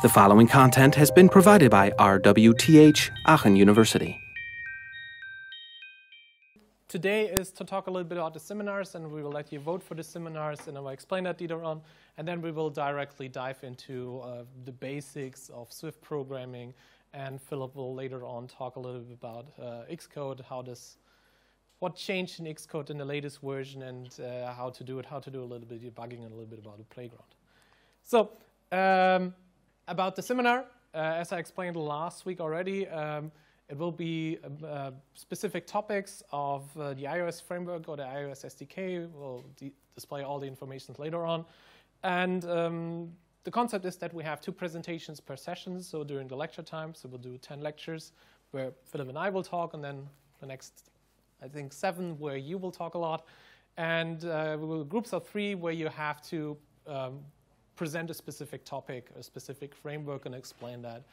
The following content has been provided by RWTH, Aachen University. Today is to talk a little bit about the seminars, and we will let you vote for the seminars, and I will explain that later on. And then we will directly dive into the basics of Swift programming, and Philipp will later on talk a little bit about Xcode, what changed in Xcode in the latest version, and how to do it, how to do a little bit of debugging, and a little bit about the playground. So about the seminar, as I explained last week already, it will be specific topics of the iOS framework or the iOS SDK. We'll display all the information later on. And the concept is that we have 2 presentations per session, so during the lecture time. So we'll do 10 lectures where Philipp and I will talk, and then the next, I think, 7 where you will talk a lot. And we will groups of 3 where you have to present a specific topic, a specific framework, and explain that.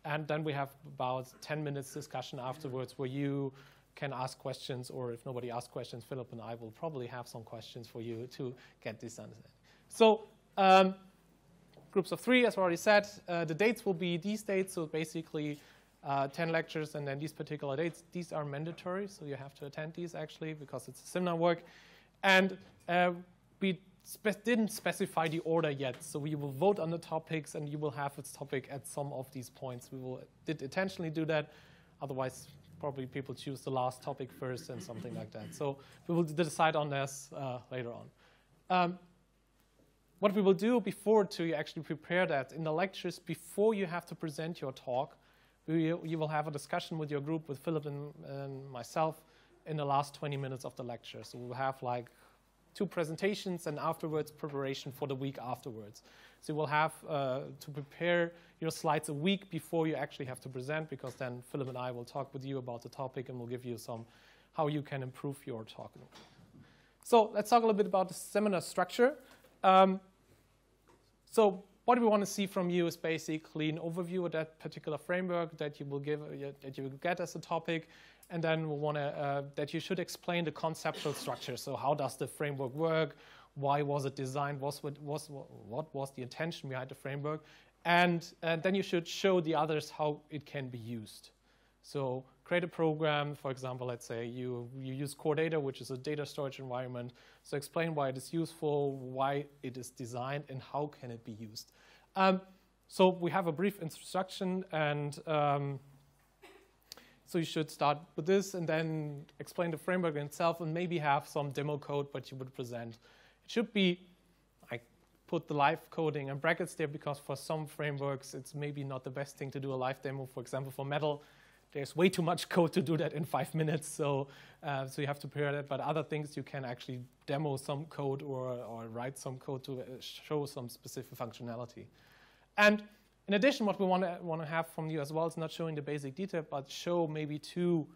And then we have about 10 minutes discussion afterwards where you can ask questions, or if nobody asks questions, Philipp and I will probably have some questions for you to get this done. So groups of 3, as I already said. The dates will be these dates, so basically 10 lectures and then these particular dates. These are mandatory, so you have to attend these actually because it's seminar work. And we didn't specify the order yet, so we will vote on the topics and you will have its topic at some of these points. We did intentionally do that, otherwise probably people choose the last topic first and something like that. So we will decide on this later on. What we will do before to actually prepare that, in the lectures before you have to present your talk, you will have a discussion with your group, with Philipp and myself, in the last 20 minutes of the lecture. So we'll have like 2 presentations and afterwards preparation for the week afterwards. So you will have to prepare your slides a week before you actually have to present, because then Philipp and I will talk with you about the topic and we'll give you how you can improve your talk. So let's talk a little bit about the seminar structure. So what we want to see from you is basically an overview of that particular framework that you will get as a topic. And then we want that you should explain the conceptual structure. So how does the framework work? Why was it designed? What was the intention behind the framework? And then you should show the others how it can be used. So create a program. For example, let's say you use Core Data, which is a data storage environment. So explain why it is useful, why it is designed, and how can it be used. So we have a brief introduction, and so you should start with this and then explain the framework itself and maybe have some demo code what you would present. It should be, I put the live coding in brackets there because for some frameworks it's maybe not the best thing to do a live demo. For example, for Metal, there's way too much code to do that in 5 minutes, so you have to prepare that. But other things you can actually demo some code or write some code to show some specific functionality. And in addition, what we want to have from you as well is not showing the basic detail, but show maybe 2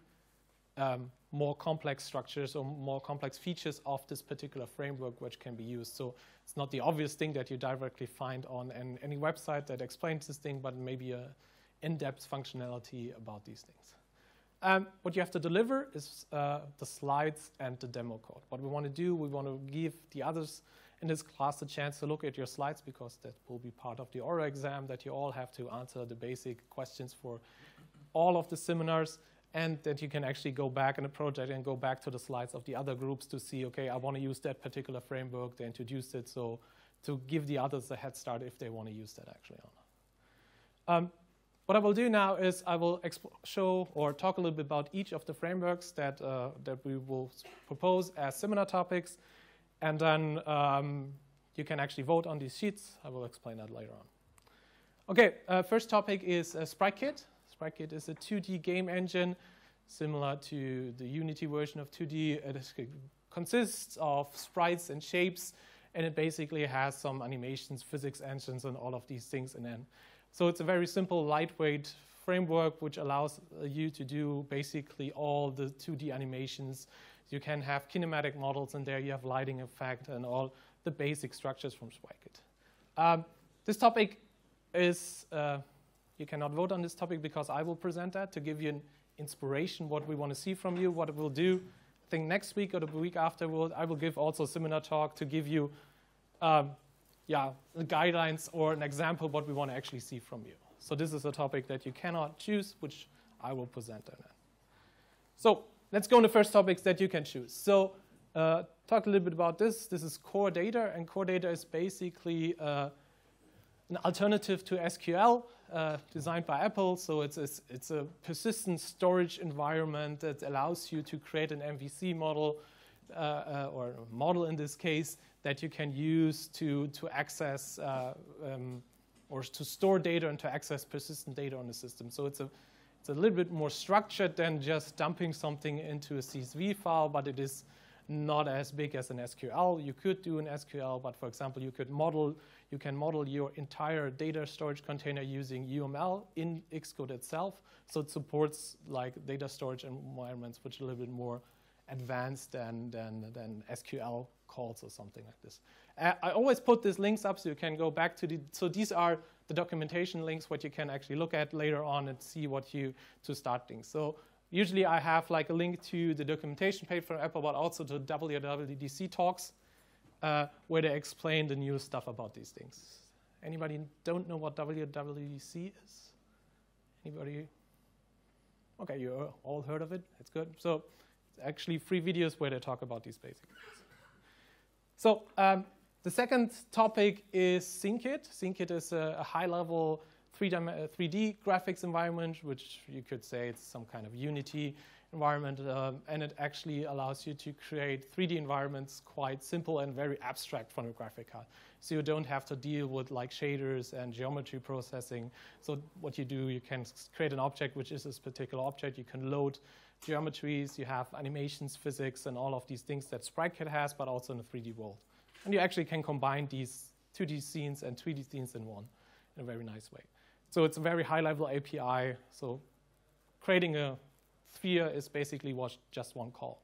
more complex structures or more complex features of this particular framework which can be used. So it's not the obvious thing that you directly find on any website that explains this thing, but maybe an in-depth functionality about these things. What you have to deliver is the slides and the demo code. What we want to do, we want to give the others in this class a chance to look at your slides, because that will be part of the oral exam, that you all have to answer the basic questions for all of the seminars, and that you can actually go back in the project and go back to the slides of the other groups to see, okay, I want to use that particular framework, they introduced it, so to give the others a head start if they want to use that actually or not. What I will do now is I will show or talk a little bit about each of the frameworks that we will propose as seminar topics. And then you can actually vote on these sheets. I will explain that later on. OK, first topic is Spritekit. Spritekit is a 2D game engine similar to the Unity version of 2D. It consists of sprites and shapes, and it basically has some animations, physics engines, and all of these things in it. So it's a very simple, lightweight framework which allows you to do basically all the 2D animations. You can have kinematic models in there, you have lighting effect, and all the basic structures from Spritekit. This topic is, you cannot vote on this topic because I will present that to give you an inspiration what we want to see from you, what it will do. I think next week or the week after, I will give also a seminar talk to give you yeah, the guidelines or an example what we want to actually see from you. So this is a topic that you cannot choose, which I will present then. So let's go on the first topics that you can choose. So talk a little bit about this. This is core data, and core data is basically an alternative to SQL designed by Apple. So it's a persistent storage environment that allows you to create an MVC model, or a model in this case, that you can use to access or to store data and to access persistent data on the system. So it's a little bit more structured than just dumping something into a CSV file, but it is not as big as an SQL. You could do an SQL, but for example, you can model your entire data storage container using UML in Xcode itself. So it supports like data storage environments which are a little bit more advanced than SQL calls or something like this. I always put these links up so you can go back to so these are the documentation links what you can actually look at later on and see to start things. So usually I have like a link to the documentation page from Apple, but also to WWDC talks where they explain the new stuff about these things. Anybody don't know what WWDC is? Anybody? Okay, you all heard of it. It's good. So it's actually 3 videos where they talk about these basic things. So the second topic is Sirikit. Sirikit is a high-level 3D graphics environment, which you could say it's some kind of Unity environment, and it actually allows you to create 3D environments quite simple and very abstract from a graphic card. So you don't have to deal with like shaders and geometry processing. So what you do, you can create an object which is this particular object. You can load geometries, you have animations, physics, and all of these things that SpriteKit has, but also in the 3D world. And you actually can combine these 2D scenes and 3D scenes in one in a very nice way. So it's a very high-level API. So creating a sphere is basically just one call.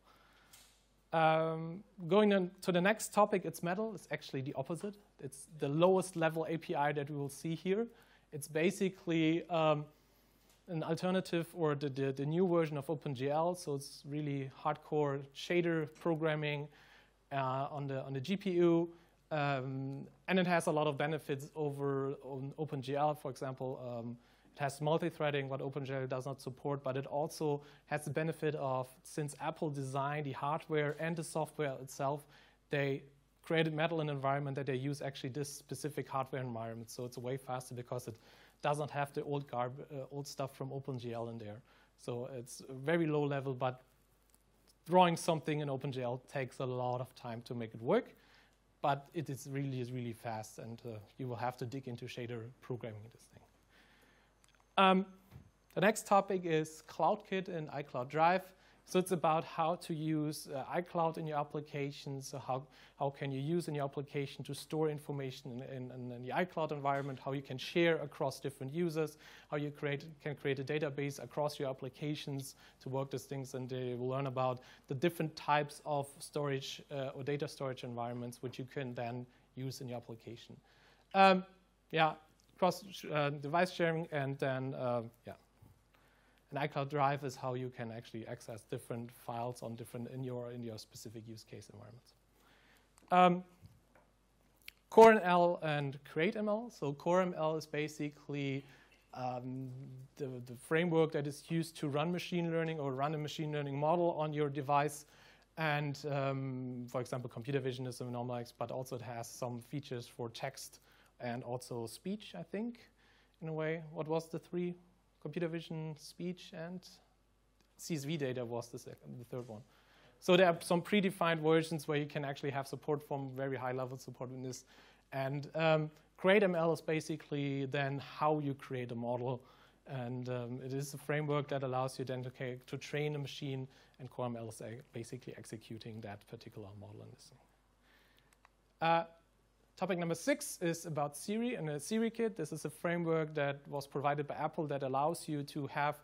Going on to the next topic, it's Metal. It's actually the opposite. It's the lowest level API that we will see here. It's basically an alternative or the new version of OpenGL. So it's really hardcore shader programming on the GPU. And it has a lot of benefits over on OpenGL. For example, it has multi-threading, what OpenGL does not support, but it also has the benefit of, since Apple designed the hardware and the software itself, they created Metal in an environment that they use actually this specific hardware environment. So it's way faster because it does not have the old stuff from OpenGL in there. So it's very low level, but drawing something in OpenGL takes a lot of time to make it work. But it is really fast, and you will have to dig into shader programming in this thing. The next topic is CloudKit and iCloud Drive. So it's about how to use iCloud in your application. So how can you use in your application to store information in the iCloud environment, how you can share across different users, how you can create a database across your applications to work these things, and they will learn about the different types of storage or data storage environments which you can then use in your application. Cross device sharing, and then an iCloud Drive is how you can actually access different files on in your specific use case environments. CoreML and CreateML. So CoreML is basically the framework that is used to run machine learning or run a machine learning model on your device. And for example, computer vision is normalized, but also it has some features for text and also speech, I think, in a way. What was the 3? Computer vision, speech, and CSV data was the third one. So there are some predefined versions where you can actually have support from very high-level support in this. And CreateML is basically then how you create a model. And it is a framework that allows you then to train a machine, and CoreML is basically executing that particular model in this thing. Topic number 6 is about Siri and a Sirikit. This is a framework that was provided by Apple that allows you to have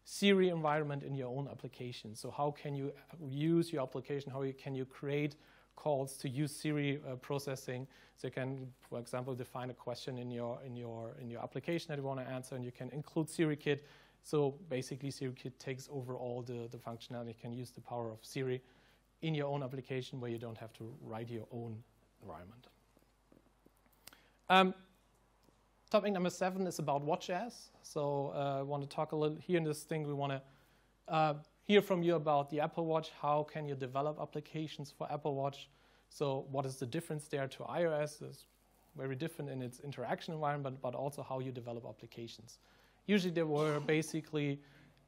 Siri environment in your own application. So how can you use your application? How can you create calls to use Siri processing? So you can, for example, define a question in your application that you want to answer, and you can include Sirikit. So basically, Sirikit takes over all the functionality. You can use the power of Siri in your own application where you don't have to write your own environment. Topic number 7 is about Watchos. So I want to talk a little here in this thing. We want to hear from you about the Apple Watch. How can you develop applications for Apple Watch? So what is the difference there to iOS? It's very different in its interaction environment, but also how you develop applications. Usually there were basically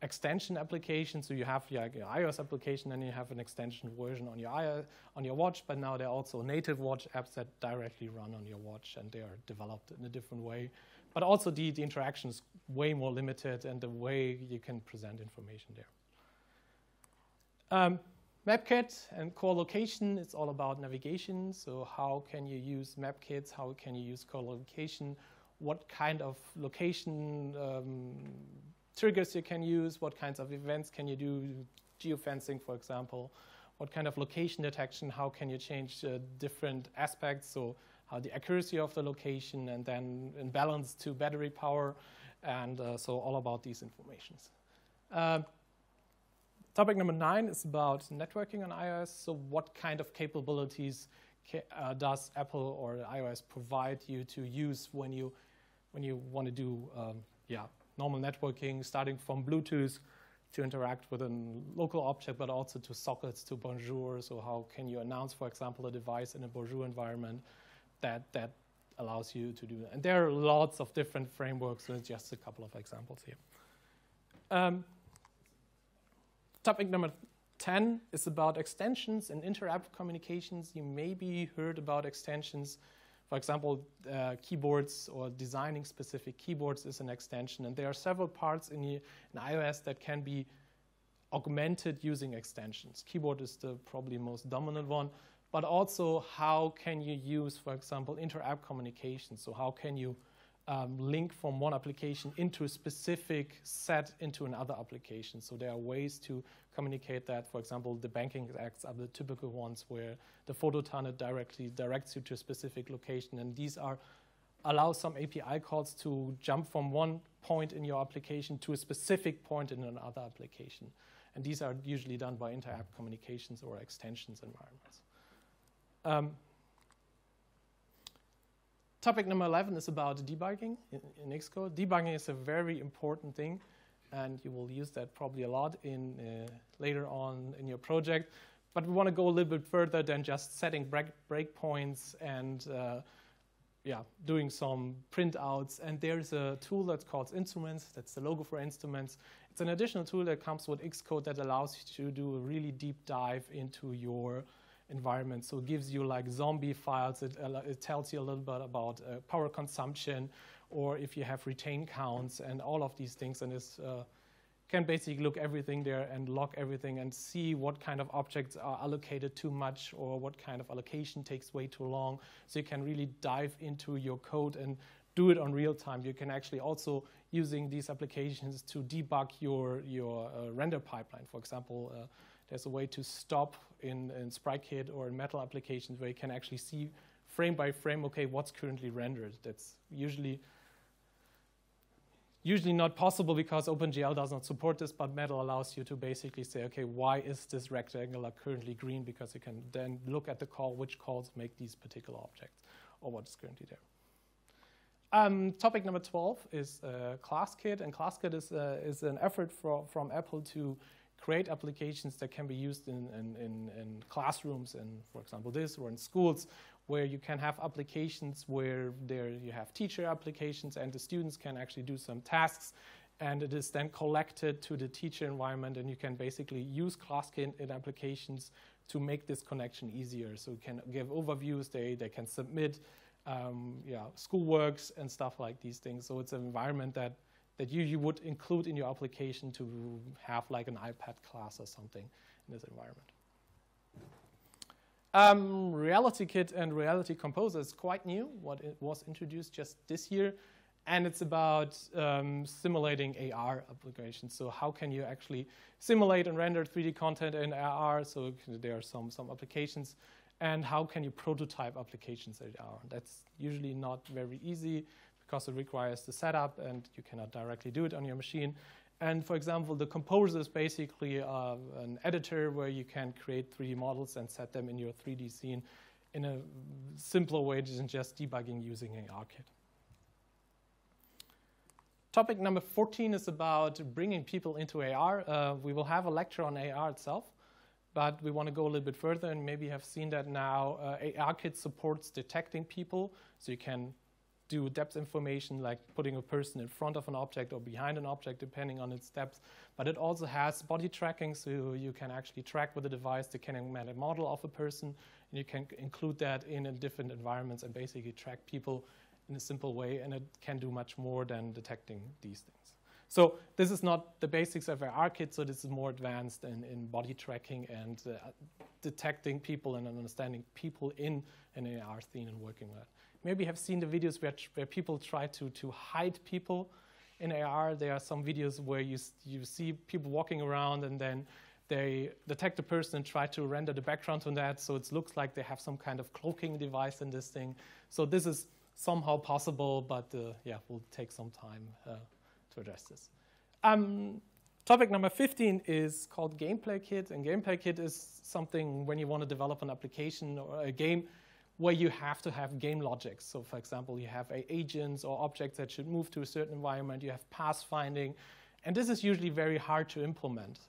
extension applications. So you have your iOS application, and you have an extension version on your watch. But now there are also native watch apps that directly run on your watch, and they are developed in a different way. But also the interaction is way more limited, and the way you can present information there. MapKit and CoreLocation, it's all about navigation. So how can you use MapKits? How can you use CoreLocation? What kind of location triggers you can use? What kinds of events can you do? Geofencing, for example. What kind of location detection? How can you change different aspects? So how the accuracy of the location, and then in balance to battery power. And so all about these informations. Topic number 9 is about networking on iOS. So what kind of capabilities does Apple or iOS provide you to use when you want to do normal networking, starting from Bluetooth to interact with a local object, but also to sockets, to Bonjour. So how can you announce, for example, a device in a Bonjour environment that allows you to do that? And there are lots of different frameworks, so just a couple of examples here. Topic number 10 is about extensions and inter-app communications. You maybe heard about extensions. For example, keyboards or designing specific keyboards is an extension. And there are several parts in iOS that can be augmented using extensions. Keyboard is the probably most dominant one. But also, how can you use, for example, inter-app communication? So how can you link from one application into a specific set into another application? So there are ways to communicate that. For example, the banking apps are the typical ones where the photo tunnel directly directs you to a specific location. And these allow some API calls to jump from one point in your application to a specific point in another application. And these are usually done by inter-app communications or extensions environments. Topic number 11 is about debugging in Xcode. Debugging is a very important thing, and you will use that probably a lot later on in your project. But we want to go a little bit further than just setting breakpoints and doing some printouts. And there's a tool that's called Instruments. That's the logo for Instruments. It's an additional tool that comes with Xcode that allows you to do a really deep dive into your environment. So it gives you like zombie files. It tells you a little bit about power consumption, or if you have retain counts and all of these things. And it can basically look everything there and log everything and see what kind of objects are allocated too much or what kind of allocation takes way too long. So you can really dive into your code and do it on real time. You can actually also using these applications to debug your render pipeline. For example, there's a way to stop in Spritekit or in Metal applications where you can actually see frame by frame, okay, what's currently rendered. That's usually not possible because OpenGL does not support this, but Metal allows you to basically say, okay, why is this rectangular currently green? Because you can then look at the call, which calls make these particular objects, or what is currently there. Topic number 12 is Classkit, and Classkit is an effort from Apple to create applications that can be used in classrooms, and for example this, or in schools, where you can have applications where you have teacher applications and the students can actually do some tasks, and it is then collected to the teacher environment, and you can basically use Classkit in applications to make this connection easier. So you can give overviews, they can submit schoolworks and stuff like these things. So it's an environment that you would include in your application to have like an iPad class or something in this environment. RealityKit and Reality Composer is quite new. It was introduced just this year, and it's about simulating AR applications. So how can you actually simulate and render 3D content in AR? So there are some applications. And how can you prototype applications in AR? That's usually not very easy, because it requires the setup and you cannot directly do it on your machine. And for example, the Composer is basically an editor where you can create 3D models and set them in your 3D scene in a simpler way than just debugging using ARKit. Topic number 14 is about bringing people into AR. We will have a lecture on AR itself, but we want to go a little bit further, and maybe you have seen that now. ARKit supports detecting people, so you can do depth information like putting a person in front of an object or behind an object depending on its depth. But it also has body tracking, so you can actually track with a device the kinematic model of a person, and you can include that in different environments and basically track people in a simple way, and it can do much more than detecting these things. So this is not the basics of ARKit, so this is more advanced in body tracking and detecting people and understanding people in an AR scene and working with it. Maybe you have seen the videos where people try to hide people in AR. There are some videos where you see people walking around and then they detect a person and try to render the background on that, so it looks like they have some kind of cloaking device in this thing. So this is somehow possible, but yeah, will take some time to address this. Topic number 15 is called Gameplay Kit, and Gameplay Kit is something when you want to develop an application or a game where you have to have game logic. So for example, you have agents or objects that should move to a certain environment, you have path finding, and this is usually very hard to implement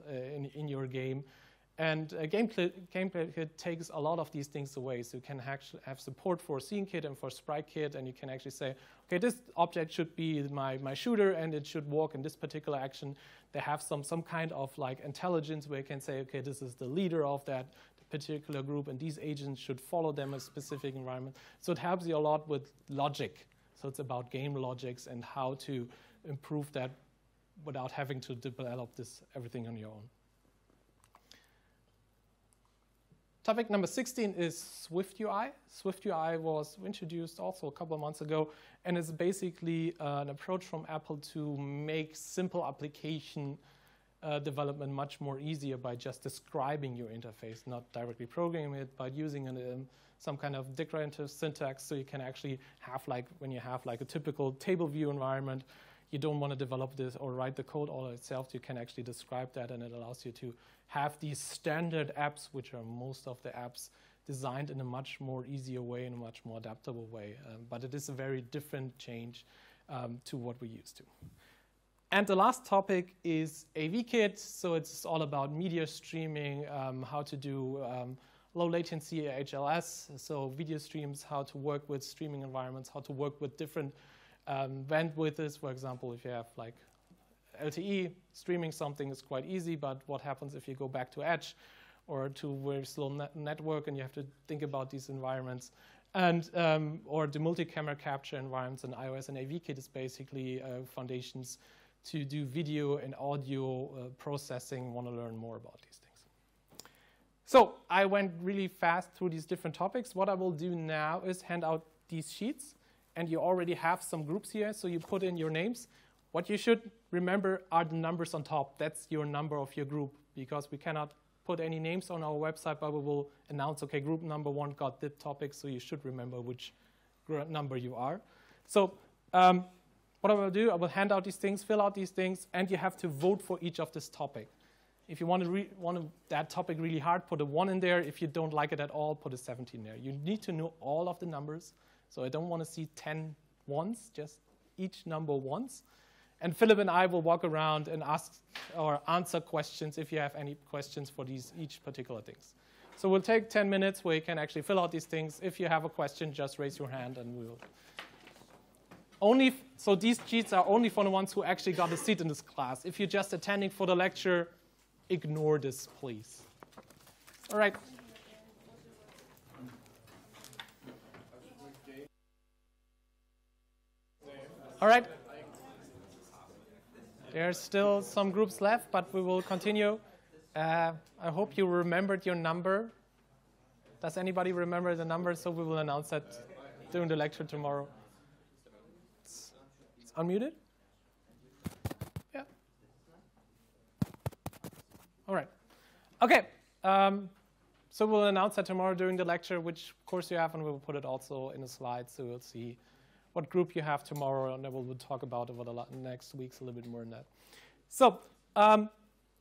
in your game. And Gameplay Kit takes a lot of these things away. So you can actually have support for Sirikit and for Sprite, and you can actually say, okay, this object should be my shooter, and it should walk in this particular action. They have some kind of like intelligence where you can say, okay, this is the leader of that particular group, and these agents should follow them a specific environment. So it helps you a lot with logic. So it's about game logics and how to improve that without having to develop everything on your own. Topic number 16 is SwiftUI. SwiftUI was introduced also a couple of months ago, and it's basically an approach from Apple to make simple application development much more easier by just describing your interface, not directly programming it, but using some kind of declarative syntax, so you can actually have when you have a typical table view environment, you don't want to develop this or write the code all itself. You can actually describe that, and it allows you to have these standard apps, which are most of the apps, designed in a much more easier way, in a much more adaptable way. But it is a very different change to what we used to. And the last topic is AVKit. So it's all about media streaming, how to do low-latency HLS, so video streams, how to work with streaming environments, how to work with different bandwidths. For example, if you have LTE, streaming something is quite easy, but what happens if you go back to Edge or to a very slow network and you have to think about these environments? And or the multi-camera capture environments in iOS, and AVKit is basically foundations to do video and audio processing. Want to learn more about these things. So I went really fast through these different topics. What I will do now is hand out these sheets, and you already have some groups here, so you put in your names. What you should remember are the numbers on top. That's your number of your group, because we cannot put any names on our website, but we will announce, okay, group number 1 got this topic, so you should remember which number you are. So what I will do, I will hand out these things, fill out these things, and you have to vote for each of this topic. If you want that topic really hard, put a 1 in there. If you don't like it at all, put a 17 there. You need to know all of the numbers, so I don't want to see 10 ones, just each number once. And Philipp and I will walk around and ask or answer questions if you have any questions for each particular things. So we'll take 10 minutes where you can actually fill out these things. If you have a question, just raise your hand and we will. So these sheets are only for the ones who actually got a seat in this class. If you're just attending for the lecture, ignore this, please. All right. All right. There's still some groups left, but we will continue. I hope you remembered your number. Does anybody remember the number? So we will announce that during the lecture tomorrow. It's unmuted? Yeah. All right. OK. So we'll announce that tomorrow during the lecture, which course you have, and we will put it also in the slides, so we'll see what group you have tomorrow, and then we'll talk about over the next weeks a little bit more than that. So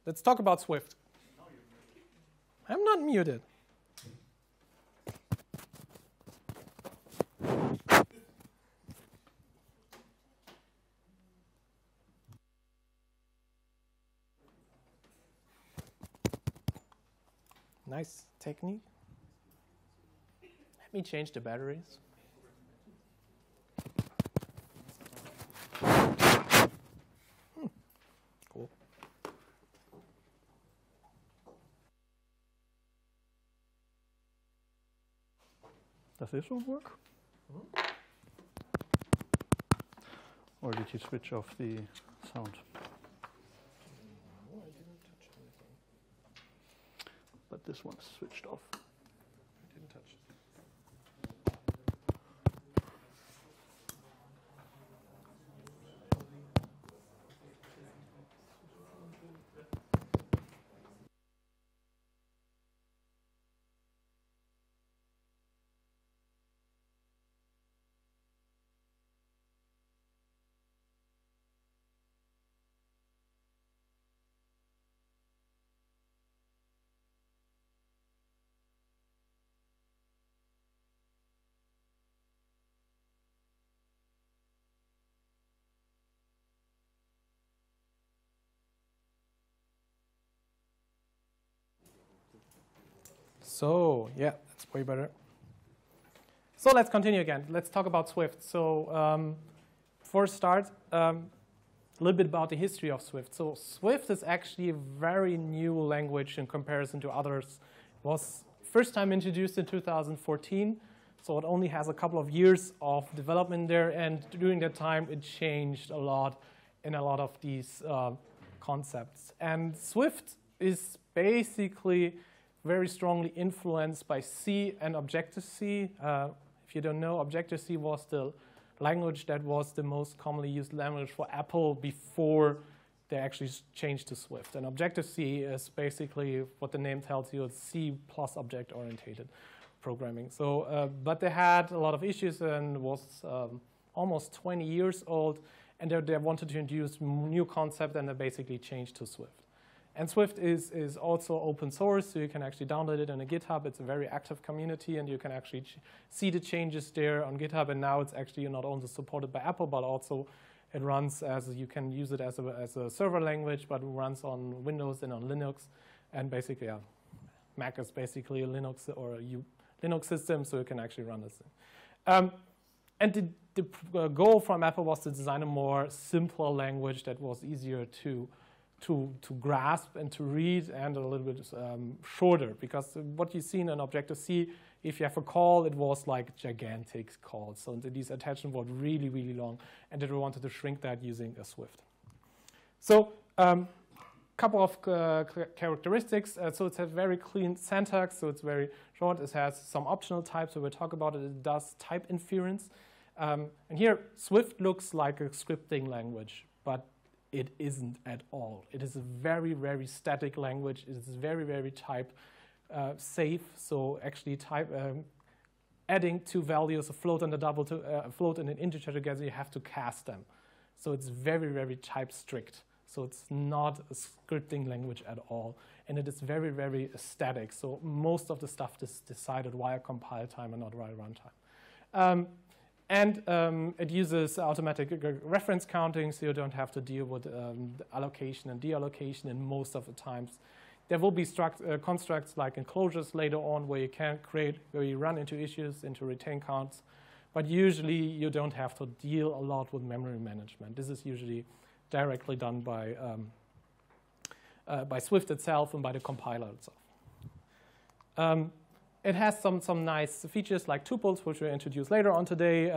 let's talk about Swift. I'm not muted. Nice technique. Let me change the batteries. Cool. Does this one work? Or did you switch off the sound? No, I didn't touch anything. But this one's switched off. I didn't touch it. So, yeah, that's way better. So let's continue again. Let's talk about Swift. So for a start, a little bit about the history of Swift. So Swift is actually a very new language in comparison to others. It was first time introduced in 2014. So it only has a couple of years of development there. And during that time, it changed a lot in a lot of these concepts. And Swift is basically very strongly influenced by C and Objective-C. If you don't know, Objective-C was the language that was the most commonly used language for Apple before they actually changed to Swift. And Objective-C is basically what the name tells you, it's C plus object-oriented programming. So, but they had a lot of issues and was almost 20 years old, and they wanted to introduce new concept, and they basically changed to Swift. And Swift is also open source, so you can actually download it on a GitHub. It's a very active community, and you can actually see the changes there on GitHub. And now it's actually not only supported by Apple, but also it runs as, you can use it as a server language, but it runs on Windows and on Linux. And basically, yeah, Mac is basically a Linux or a Linux system, so you can actually run this thing. And the goal from Apple was to design a more simpler language that was easier to grasp and to read, and a little bit shorter, because what you see in an Objective-C, if you have a call, it was like gigantic calls. So these attachments were really, really long, and they wanted to shrink that using a Swift. So couple of characteristics. So it's a very clean syntax, so it's very short. It has some optional types, so we'll talk about it. It does type inference. And here, Swift looks like a scripting language, but it isn't at all. It is a very, very static language. It is very, very type safe. So actually, adding two values, a float and a float and an integer together, you have to cast them. So it's very, very type strict. So it's not a scripting language at all, and it is very, very static. So most of the stuff is decided via compile time and not via runtime. It uses automatic reference counting, so you don't have to deal with allocation and deallocation in most of the times. There will be constructs like enclosures later on where you can create, where you run into issues, into retain counts, but usually you don't have to deal a lot with memory management. This is usually directly done by Swift itself and by the compiler itself. It has some nice features like tuples, which we'll introduce later on today,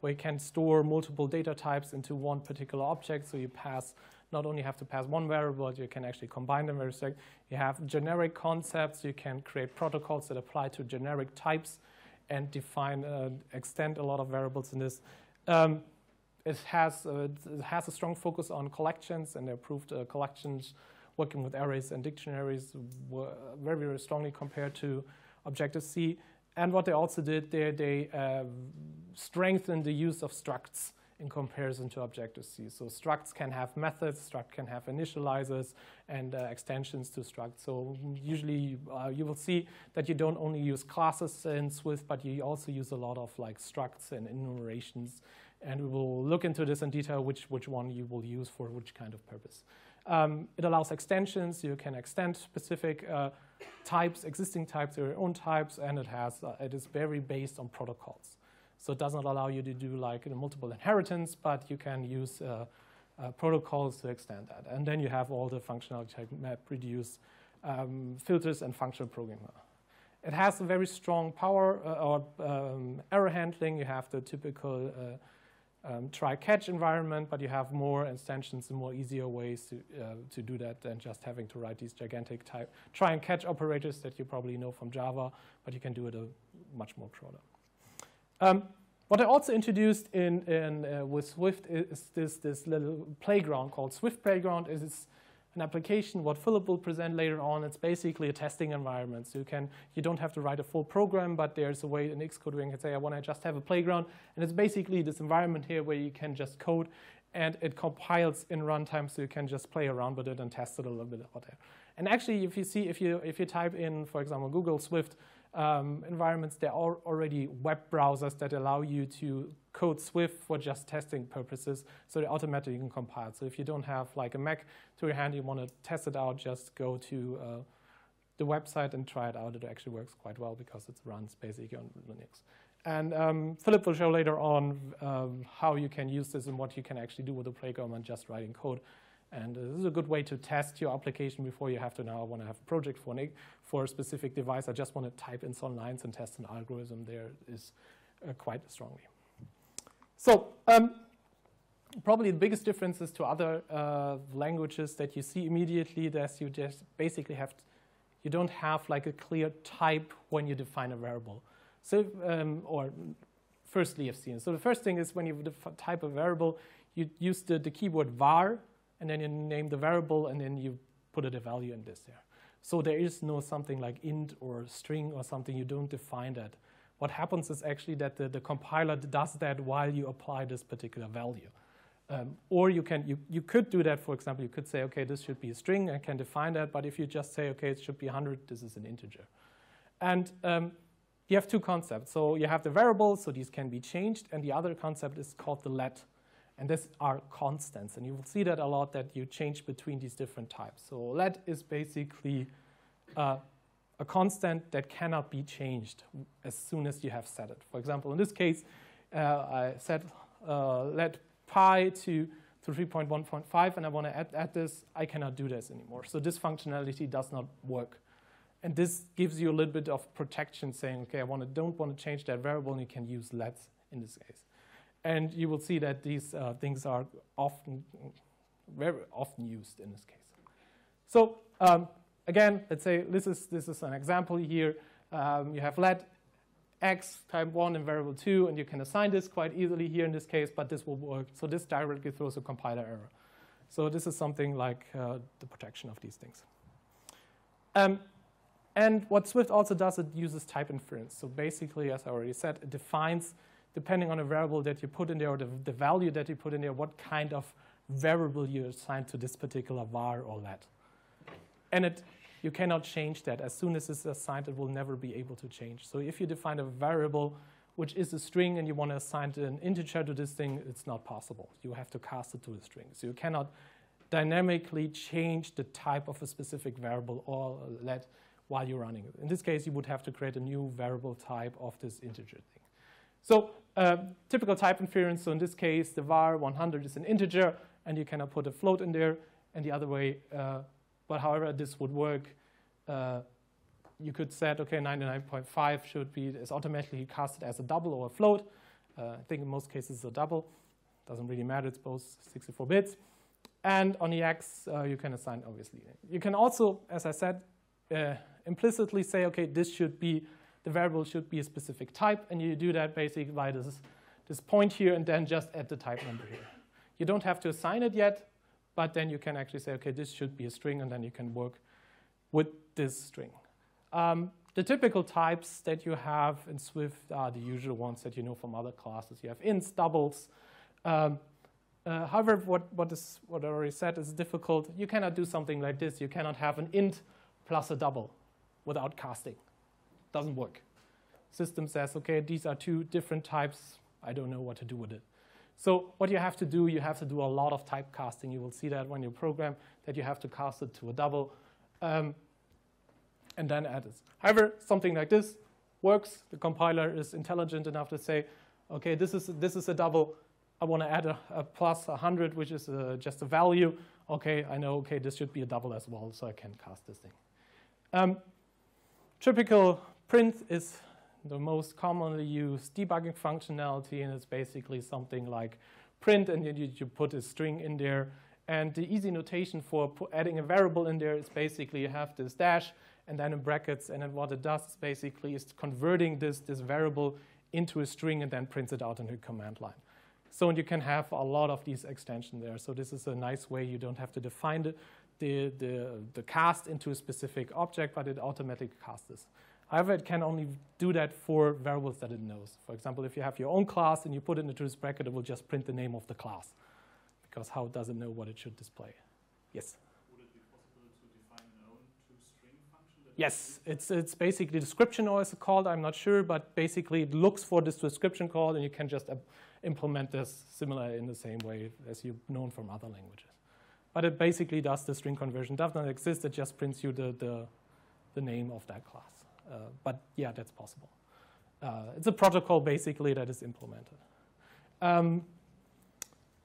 where you can store multiple data types into one particular object. So you not only have to pass one variable, but you can actually combine them very quickly. You have generic concepts. You can create protocols that apply to generic types and define, extend a lot of variables in this. It has a strong focus on collections, and they approved collections working with arrays and dictionaries very, very strongly compared to Objective-C. And what they also did there, they strengthened the use of structs in comparison to Objective-C. So structs can have methods, struct can have initializers, and extensions to structs. So usually you will see that you don't only use classes in Swift, but you also use a lot of like structs and enumerations. And we will look into this in detail, which one you will use for which kind of purpose. It allows extensions. You can extend specific types, existing types, your own types, and it is very based on protocols. So it doesn't allow you to do like multiple inheritance, but you can use protocols to extend that. And then you have all the functionality like map, reduce, filters, and functional programmer. It has a very strong power or error handling. You have the typical try-catch environment, but you have more extensions and more easier ways to do that than just having to write these gigantic try-and-catch operators that you probably know from Java, but you can do it much more shorter. What I also introduced with Swift is this little playground called Swift Playground. It's an application, what Philipp will present later on. It's basically a testing environment. So you don't have to write a full program, but there's a way in Xcode where you can say, I want to just have a playground. And it's basically this environment here where you can just code, and it compiles in runtime, so you can just play around with it and test it a little bit out there. And actually, if you type in, for example, Google Swift environments, there are already web browsers that allow you to code Swift for just testing purposes, so they automatically can compile. So if you don't have like a Mac to your hand, you want to test it out, just go to the website and try it out. It actually works quite well because it runs basically on Linux. And Philipp will show later on how you can use this and what you can actually do with the playground and just writing code. And this is a good way to test your application before you have to now want to have a project for a specific device. I just want to type in some lines and test an algorithm there is quite strongly. So probably the biggest differences to other languages that you see immediately that you just basically you don't have like a clear type when you define a variable. So, or firstly, you've seen. So the first thing is when you type a variable, you use the keyword var, and then you name the variable, and then you put a value in this there. So there is no something like int or string or something. You don't define that. What happens is actually that the compiler does that while you apply this particular value. Or you could do that, for example, you could say, OK, this should be a string. I can define that. But if you just say, OK, it should be 100, this is an integer. And you have two concepts. So you have the variables, so these can be changed. And the other concept is called the let. And these are constants. And you will see that a lot, that you change between these different types. So let is basically a constant that cannot be changed as soon as you have set it. For example, in this case, I set let pi to 3.1.5, and I want to add this. I cannot do this anymore. So this functionality does not work. And this gives you a little bit of protection, saying, OK, don't want to change that variable, and you can use let in this case. And you will see that these things are very often used in this case. So again, let's say this is an example here. You have let x type 1 and variable 2, and you can assign this quite easily here in this case, but this will work. So this directly throws a compiler error. So this is something like the protection of these things. And what Swift also does, it uses type inference. So basically, as I already said, it defines, depending on the variable that you put in there or the value that you put in there, what kind of variable you assign to this particular var or let. And you cannot change that. As soon as it's assigned, it will never be able to change. So if you define a variable which is a string and you want to assign an integer to this thing, it's not possible. You have to cast it to a string. So you cannot dynamically change the type of a specific variable or let while you're running it. In this case, you would have to create a new variable type of this integer thing. So typical type inference, so in this case, the var 100 is an integer, and you cannot put a float in there. And the other way, but however this would work, you could set, OK, 99.5 should be is automatically casted as a double or a float. I think in most cases it's a double. Doesn't really matter, it's both 64 bits. And on the x, you can assign, obviously. You can also, as I said, implicitly say, OK, this should be, the variable should be a specific type, and you do that basically by this point here, and then just add the type number here. You don't have to assign it yet, but then you can actually say, OK, this should be a string, and then you can work with this string. The typical types that you have in Swift are the usual ones that you know from other classes. You have ints, doubles. However, what I already said is difficult. You cannot do something like this. You cannot have an int plus a double without casting. Doesn't work. System says, OK, these are two different types. I don't know what to do with it. So what you have to do a lot of type casting. You will see that when you program that you have to cast it to a double. and then add this. However, something like this works. The compiler is intelligent enough to say, okay, this is a double. I want to add a plus 100, which is just a value. Okay, I know, okay, this should be a double as well, so I can cast this thing. Typical print is the most commonly used debugging functionality, and it's basically something like print, and you put a string in there. And the easy notation for adding a variable in there is basically you have this dash, and then in brackets, and then what it does is basically is converting this variable into a string and then prints it out in the command line. So you can have a lot of these extensions there. So this is a nice way. You don't have to define the cast into a specific object, but it automatically casts this. However, it can only do that for variables that it knows. For example, if you have your own class and you put it into this bracket, it will just print the name of the class, because how does it know what it should display? Yes? Would it be possible to define an own toString function? Yes, it's basically description, or is it called? I'm not sure, but basically it looks for this description call, and you can just implement this similar in the same way as you've known from other languages. But it basically does the string conversion. It does not exist. It just prints you the name of that class. But yeah, that's possible. It's a protocol basically that is implemented.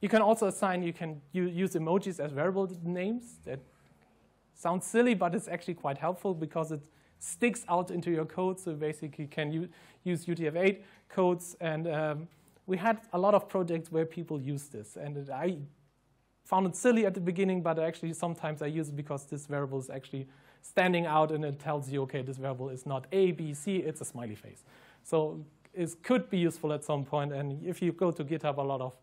You can also assign, you can use emojis as variable names. That sounds silly, but it's actually quite helpful because it sticks out into your code. So basically you can use UTF-8 codes. And we had a lot of projects where people use this. And I found it silly at the beginning, but actually sometimes I use it because this variable is actually standing out, and it tells you, okay, this variable is not A, B, C, it's a smiley face. So it could be useful at some point, and if you go to GitHub, a lot of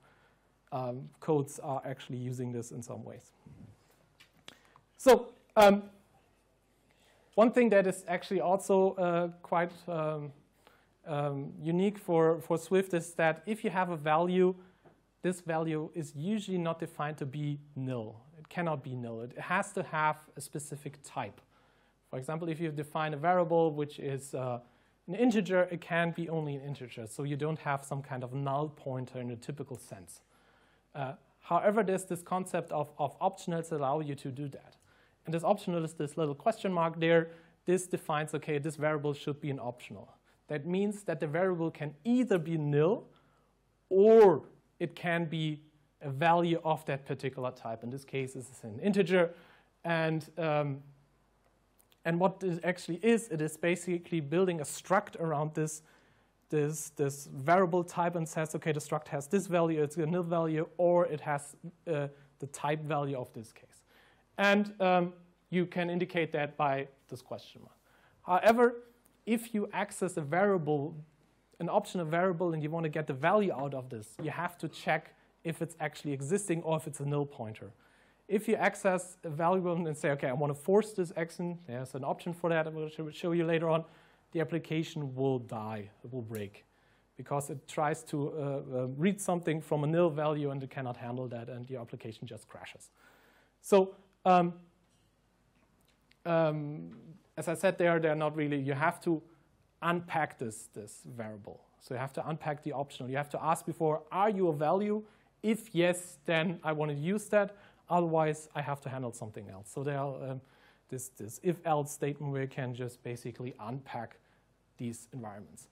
codes are actually using this in some ways. So one thing that is actually also quite unique for Swift is that if you have a value, this value is usually not defined to be nil. It cannot be nil. It has to have a specific type. For example, if you define a variable which is an integer, it can be only an integer. So you don't have some kind of null pointer in a typical sense. However, there's this concept of optionals that allow you to do that. And this optional is this little question mark there. This defines, okay, this variable should be an optional. That means that the variable can either be nil or it can be a value of that particular type. In this case, this is an integer. And what this actually is, it is basically building a struct around this variable type and says, okay, the struct has this value, it's a nil value, or it has the type value of this case. And you can indicate that by this question mark. However, if you access a variable, an optional variable, and you want to get the value out of this, you have to check if it's actually existing or if it's a null pointer. If you access a variable and say, okay, I want to force this action, there's an option for that I will show you later on, the application will die, it will break, because it tries to read something from a nil value and it cannot handle that, and your application just crashes. So as I said they're not really, you have to unpack this variable. So you have to unpack the optional. You have to ask before, are you a value? If yes, then I want to use that. Otherwise, I have to handle something else. So there are this if-else statement where you can just basically unpack these environments.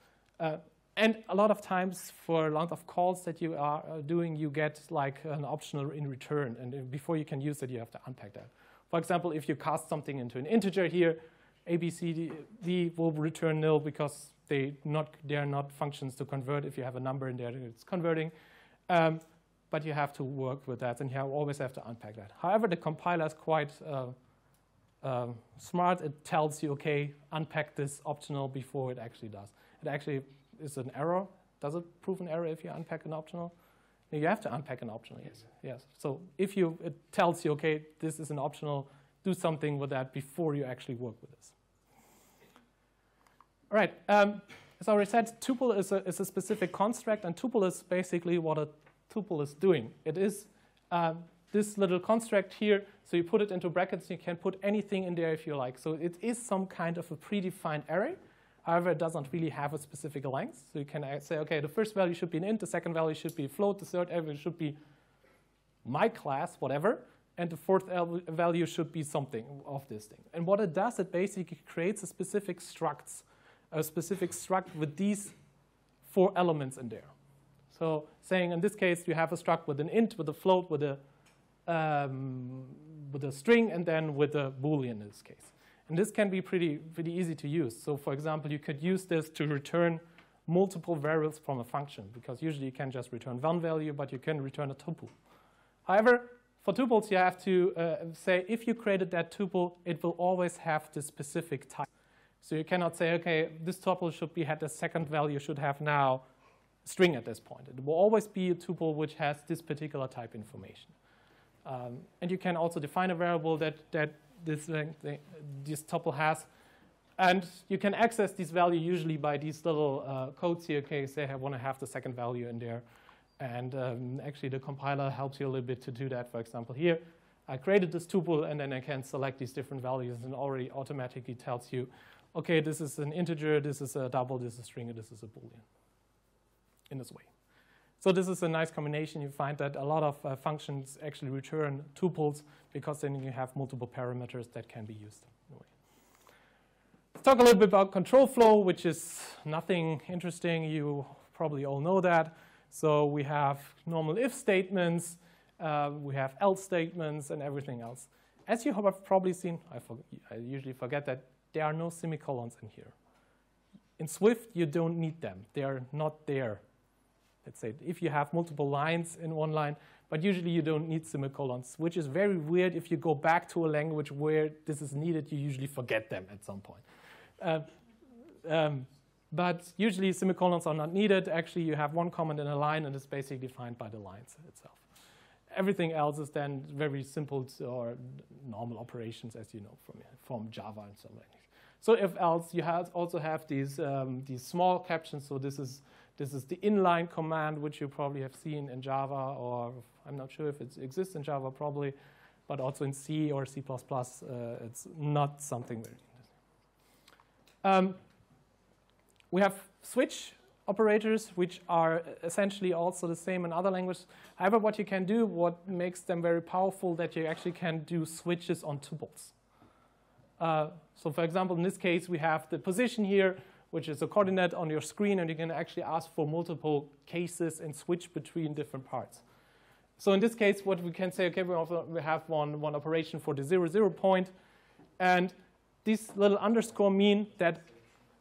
And a lot of times, for a lot of calls that you are doing, you get like an optional in return. And before you can use it, you have to unpack that. For example, if you cast something into an integer here, A, B, C, D will return nil because they are not functions to convert. If you have a number in there, it's converting. But you have to work with that, and you always have to unpack that. However, the compiler is quite smart. It tells you, okay, unpack this optional before it actually does. It actually is an error. Does it prove an error if you unpack an optional? No, you have to unpack an optional, yes. Yes. So if it tells you, okay, this is an optional, do something with that before you actually work with this. All right. As I already said, tuple is a specific construct, and tuple is basically what a tuple is doing. It is this little construct here, so you put it into brackets, you can put anything in there if you like. So it is some kind of a predefined array. However, it doesn't really have a specific length. So you can say, okay, the first value should be an int, the second value should be a float, the third value should be my class, whatever. and the fourth value should be something of this thing. And what it does, it basically creates a specific struct with these 4 elements in there. So saying in this case, you have a struct with an int, with a float, with a string, and then with a Boolean in this case. And this can be pretty easy to use. So for example, you could use this to return multiple variables from a function, because usually you can just return one value, but you can return a tuple. However, for tuples, you have to say if you created that tuple, it will always have this specific type. So you cannot say, okay, this tuple should be had the second value should have now a string at this point. It will always be a tuple which has this particular type information. And you can also define a variable that this tuple has. And you can access this value usually by these little codes here. Okay, say I want to have the second value in there. And actually, the compiler helps you a little bit to do that. For example, here, I created this tuple, and then I can select these different values, and already automatically tells you, okay, this is an integer, this is a double, this is a string, and this is a Boolean in this way. So this is a nice combination. You find that a lot of functions actually return tuples, because then you have multiple parameters that can be used. Let's talk a little bit about control flow, which is nothing interesting. You probably all know that. So we have normal if statements, we have else statements, and everything else. As you have probably seen, I usually forget that there are no semicolons in here. In Swift, you don't need them. They are not there. Let's say if you have multiple lines in one line, but usually you don't need semicolons, which is very weird. If you go back to a language where this is needed, you usually forget them at some point. But usually semicolons are not needed. Actually, you have one comment in a line, and it's basically defined by the lines itself. Everything else is then very simple or normal operations, as you know from Java and stuff like that. So if else, you also have these small captions. So this is the inline command, which you probably have seen in Java, or I'm not sure if it exists in Java, probably, but also in C or C++, it's not something very interesting. We have switch operators, which are essentially also the same in other languages. However, what you can do, what makes them very powerful, that you actually can do switches on tuples. So for example, in this case, we have the position here, which is a coordinate on your screen, and you can actually ask for multiple cases and switch between different parts. So in this case, what we can say, okay, we have one operation for the 0, point, and this little underscore mean that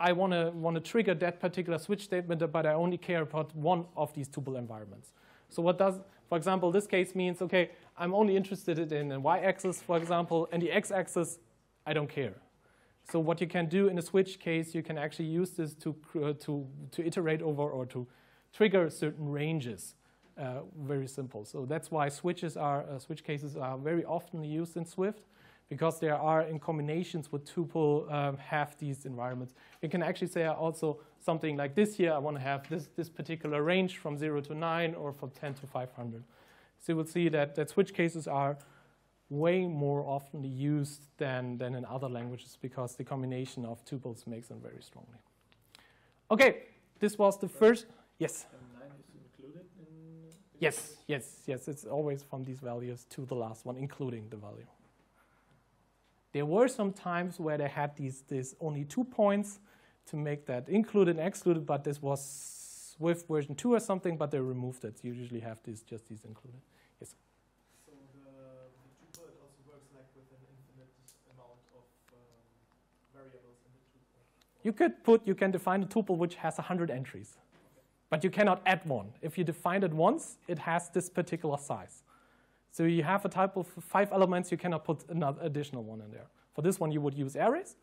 I want to trigger that particular switch statement, but I only care about one of these tuple environments. So what does, for example, this case means, okay, I'm only interested in the y-axis, for example, and the x-axis, I don't care. So what you can do in a switch case, you can actually use this to iterate over or to trigger certain ranges. Very simple. So that's why switch cases are very often used in Swift, because there are in combinations with tuple have these environments. You can actually say also something like this here. I want to have this particular range from 0 to 9 or from 10 to 500. So you will see that switch cases are way more often used than in other languages, because the combination of tuples makes them very strongly. Okay, this was the first. Yes? And 9 is included in? Yes. It's always from these values to the last one, including the value. There were some times where they had these only 2 points to make that included and excluded, but this was Swift version 2 or something, but they removed it. You usually have just these included. Yes? So the tuple, it also works like with an infinite amount of variables in the tuple. You can define a tuple which has 100 entries, but you cannot add one. If you define it once, it has this particular size. So you have a type of 5 elements, you cannot put another additional one in there. For this one, you would use arrays.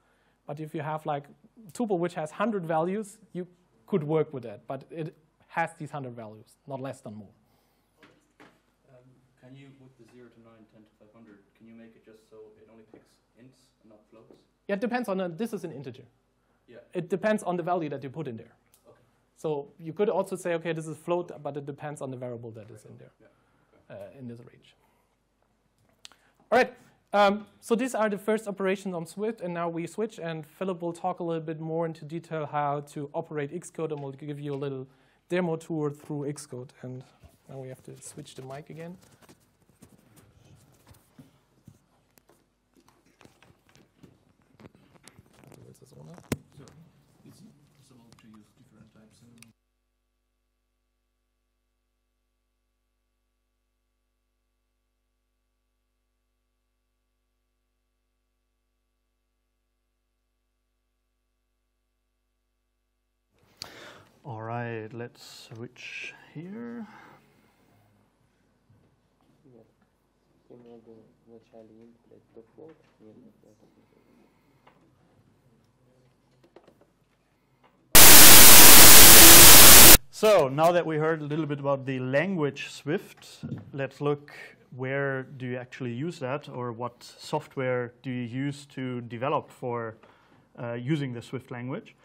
But if you have like a tuple which has 100 values, you could work with that. But it has these 100 values, not less than more. Can you, with the 0 to 9, 10 to 500, can you make it just so it only picks ints and not floats? Yeah, it depends on, this is an integer. Yeah. It depends on the value that you put in there. Okay. So you could also say, okay, this is float, but it depends on the variable that is in there. Yeah. In this range. All right, so these are the first operations on Swift, and now we switch, and Philipp will talk a little bit more into detail how to operate Xcode, and we'll give you a little demo tour through Xcode. And now we have to switch the mic again. All right, let's switch here. So now that we heard a little bit about the language Swift, let's look where do you actually use that, or what software do you use to develop for using the Swift language.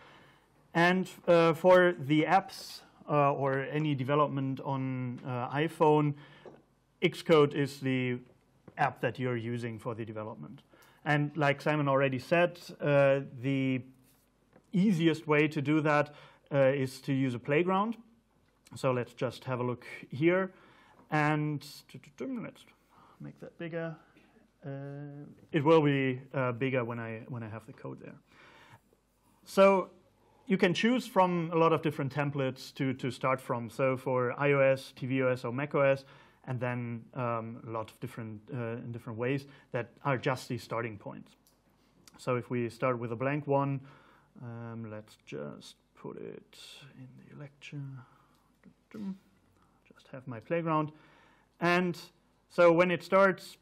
And for the apps or any development on iPhone, Xcode is the app that you're using for the development. And like Simon already said, the easiest way to do that is to use a playground. So let's just have a look here, and let's make that bigger. It will be bigger when I have the code there. So you can choose from a lot of different templates to start from. So for iOS, tvOS, or macOS, and then a lot of different in different ways that are just the starting points. So if we start with a blank one, let's just put it in the lecture. Just have my playground. And so when it starts,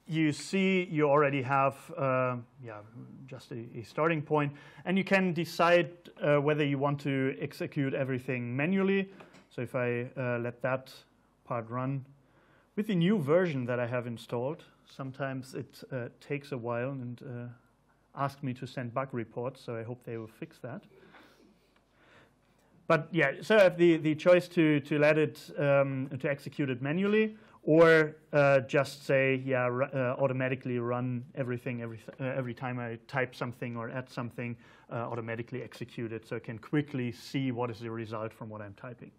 you see you already have just a starting point. And you can decide whether you want to execute everything manually. So if I let that part run, with the new version that I have installed, sometimes it takes a while and asks me to send bug reports, so I hope they will fix that. But yeah, so I have the choice to let it to execute it manually, or just say automatically run everything every time I type something or add something, automatically execute it, so I can quickly see what is the result from what I'm typing.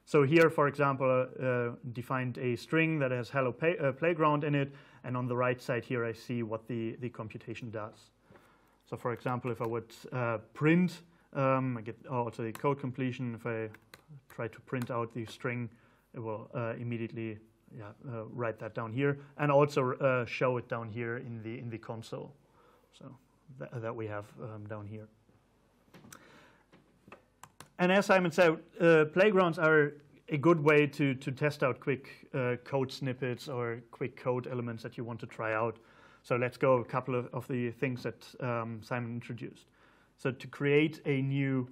So here, for example, defined a string that has hello playground in it, and on the right side here I see what the computation does. So for example, if I would print, I get also the code completion. If I try to print out the string, it will immediately write that down here, and also show it down here in the console. So that we have down here. And as Simon said, playgrounds are a good way to test out quick code snippets or quick code elements that you want to try out. So let's go a couple of the things that Simon introduced. So to create a new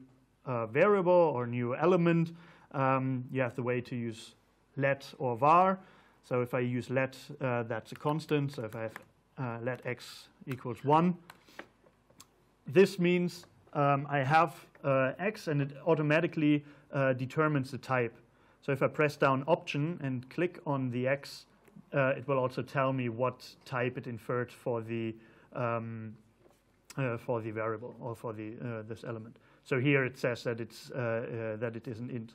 variable or new element, you have the way to use let or var. So if I use let, that's a constant. So if I have let x equals 1, this means I have x, and it automatically determines the type. So if I press down Option and click on the x, it will also tell me what type it inferred for the variable or for this element. So here it says that it's that it is an int.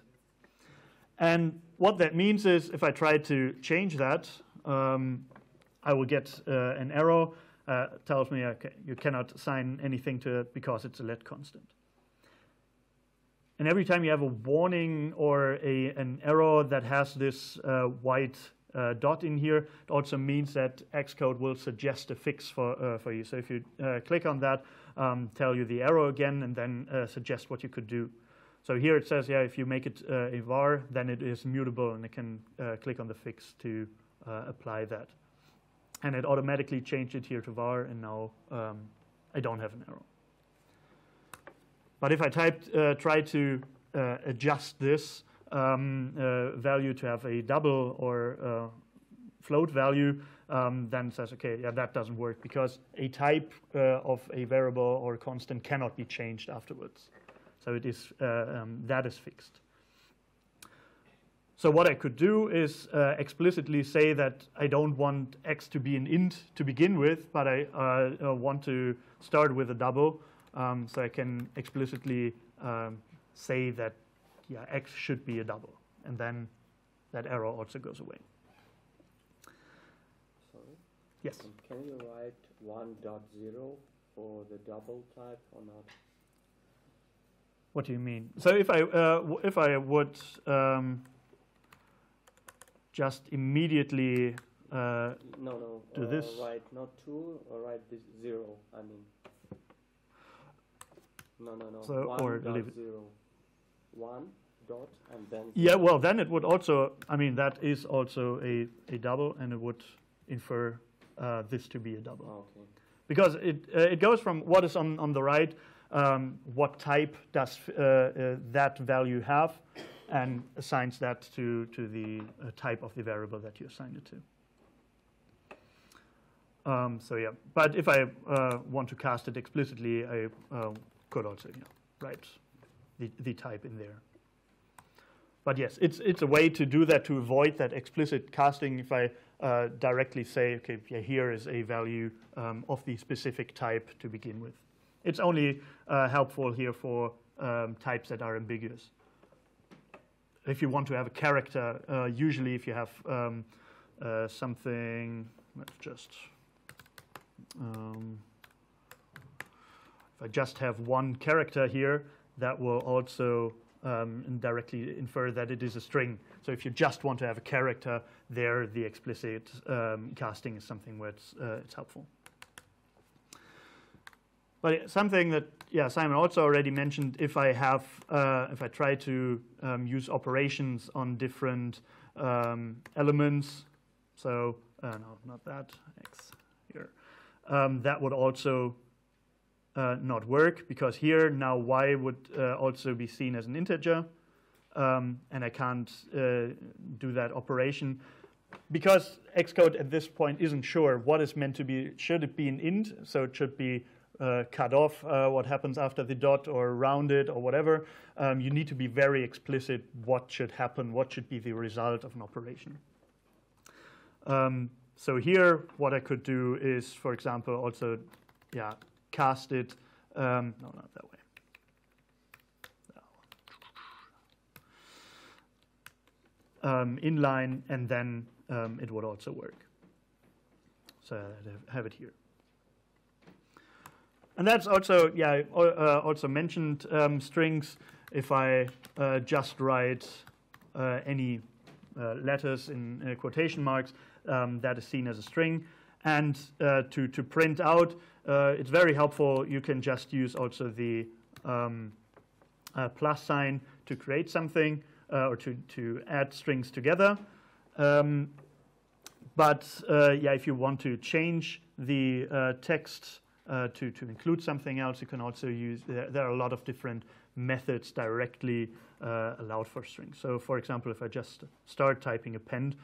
And what that means is, if I try to change that, I will get an error. Tells me, okay, you cannot assign anything to it because it's a let constant. And every time you have a warning or an error that has this white dot in here, it also means that Xcode will suggest a fix for you. So if you click on that, tell you the error again, and then suggest what you could do. So here it says, if you make it a var, then it is mutable, and I can click on the fix to apply that. And it automatically changed it here to var, and now I don't have an error. But if I try to adjust this value to have a double or float value, then it says, okay, that doesn't work, because a type of a variable or constant cannot be changed afterwards. So it is that is fixed. So what I could do is explicitly say that I don't want x to be an int to begin with, but I want to start with a double. So I can explicitly say that x should be a double, and then that error also goes away. Sorry? Yes? Can you write 1.0 for the double type or not? What do you mean? So if I would just immediately do this. Write not 2 or write this 0, I mean. No. So, or leave it. 1.0. 1 dot and then. Yeah, well, then it would also, I mean, that is also a double, and it would infer this to be a double. Oh, okay. Because it goes from what is on the right, what type does that value have, and assigns that to the type of the variable that you assigned it to. So yeah, but if I want to cast it explicitly, I could also write the type in there. But yes, it's a way to do that, to avoid that explicit casting. If I directly say, okay, yeah, here is a value of the specific type to begin with. It's only helpful here for types that are ambiguous. If you want to have a character, usually if you have something, let's just, if I just have one character here, that will also directly infer that it is a string. So if you just want to have a character there, the explicit casting is something where it's helpful. But something that Simon also already mentioned, if I have if I try to use operations on different elements, so no, not that, X here, that would also not work, because here now y would also be seen as an integer, and I can't do that operation because Xcode at this point isn't sure what is meant to be. Should it be an int, so it should be cut off what happens after the dot, or rounded, or whatever. You need to be very explicit what should happen, what should be the result of an operation. So here what I could do is, for example, also cast it, no, not that way. Inline, and then it would also work. So I have it here. And that's also, also mentioned strings. If I just write any letters in quotation marks, that is seen as a string. And to print out, it's very helpful. You can just use also the plus sign to create something, or to add strings together. But if you want to change the text to include something else, you can also use, there are a lot of different methods directly allowed for strings. So for example, if I just start typing append,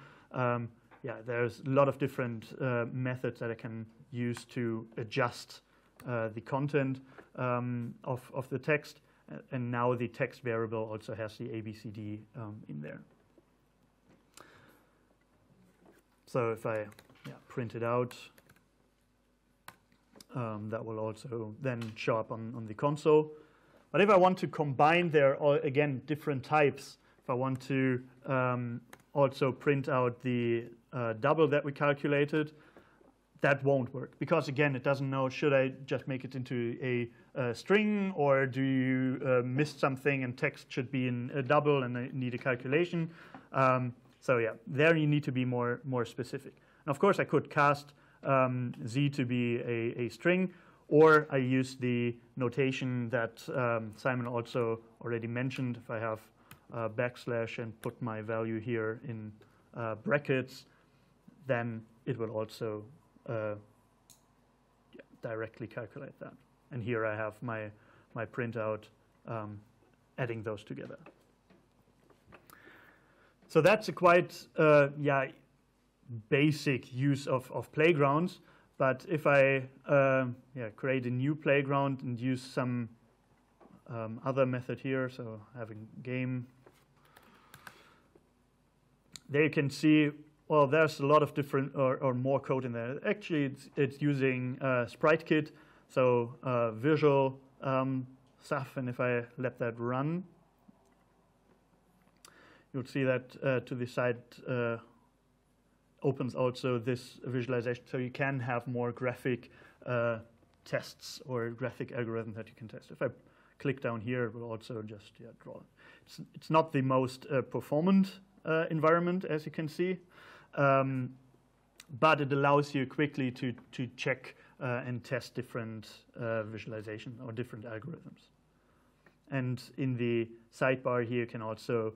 there's a lot of different methods that I can use to adjust the content of the text. And now the text variable also has the ABCD in there. So if I print it out, that will also then show up on the console. But if I want to combine there, again, different types, if I want to also print out the double that we calculated, that won't work. Because again, it doesn't know, should I just make it into a string, or do you miss something and text should be in a double and I need a calculation? So yeah, there you need to be more specific. And of course, I could cast z to be a string, or I use the notation that Simon also already mentioned. If I have backslash and put my value here in brackets, then it will also directly calculate that. And here I have my printout adding those together. So that's a quite basic use of playgrounds. But if I create a new playground and use some other method here, so having game, there you can see, well, there's a lot of different or more code in there. Actually, it's using SpriteKit, so visual stuff. And if I let that run, you'll see that to the side opens also this visualization, so you can have more graphic tests or graphic algorithm that you can test. If I click down here, it will also just draw it. It's not the most performant environment, as you can see, but it allows you quickly to check and test different visualization or different algorithms. And in the sidebar here, you can also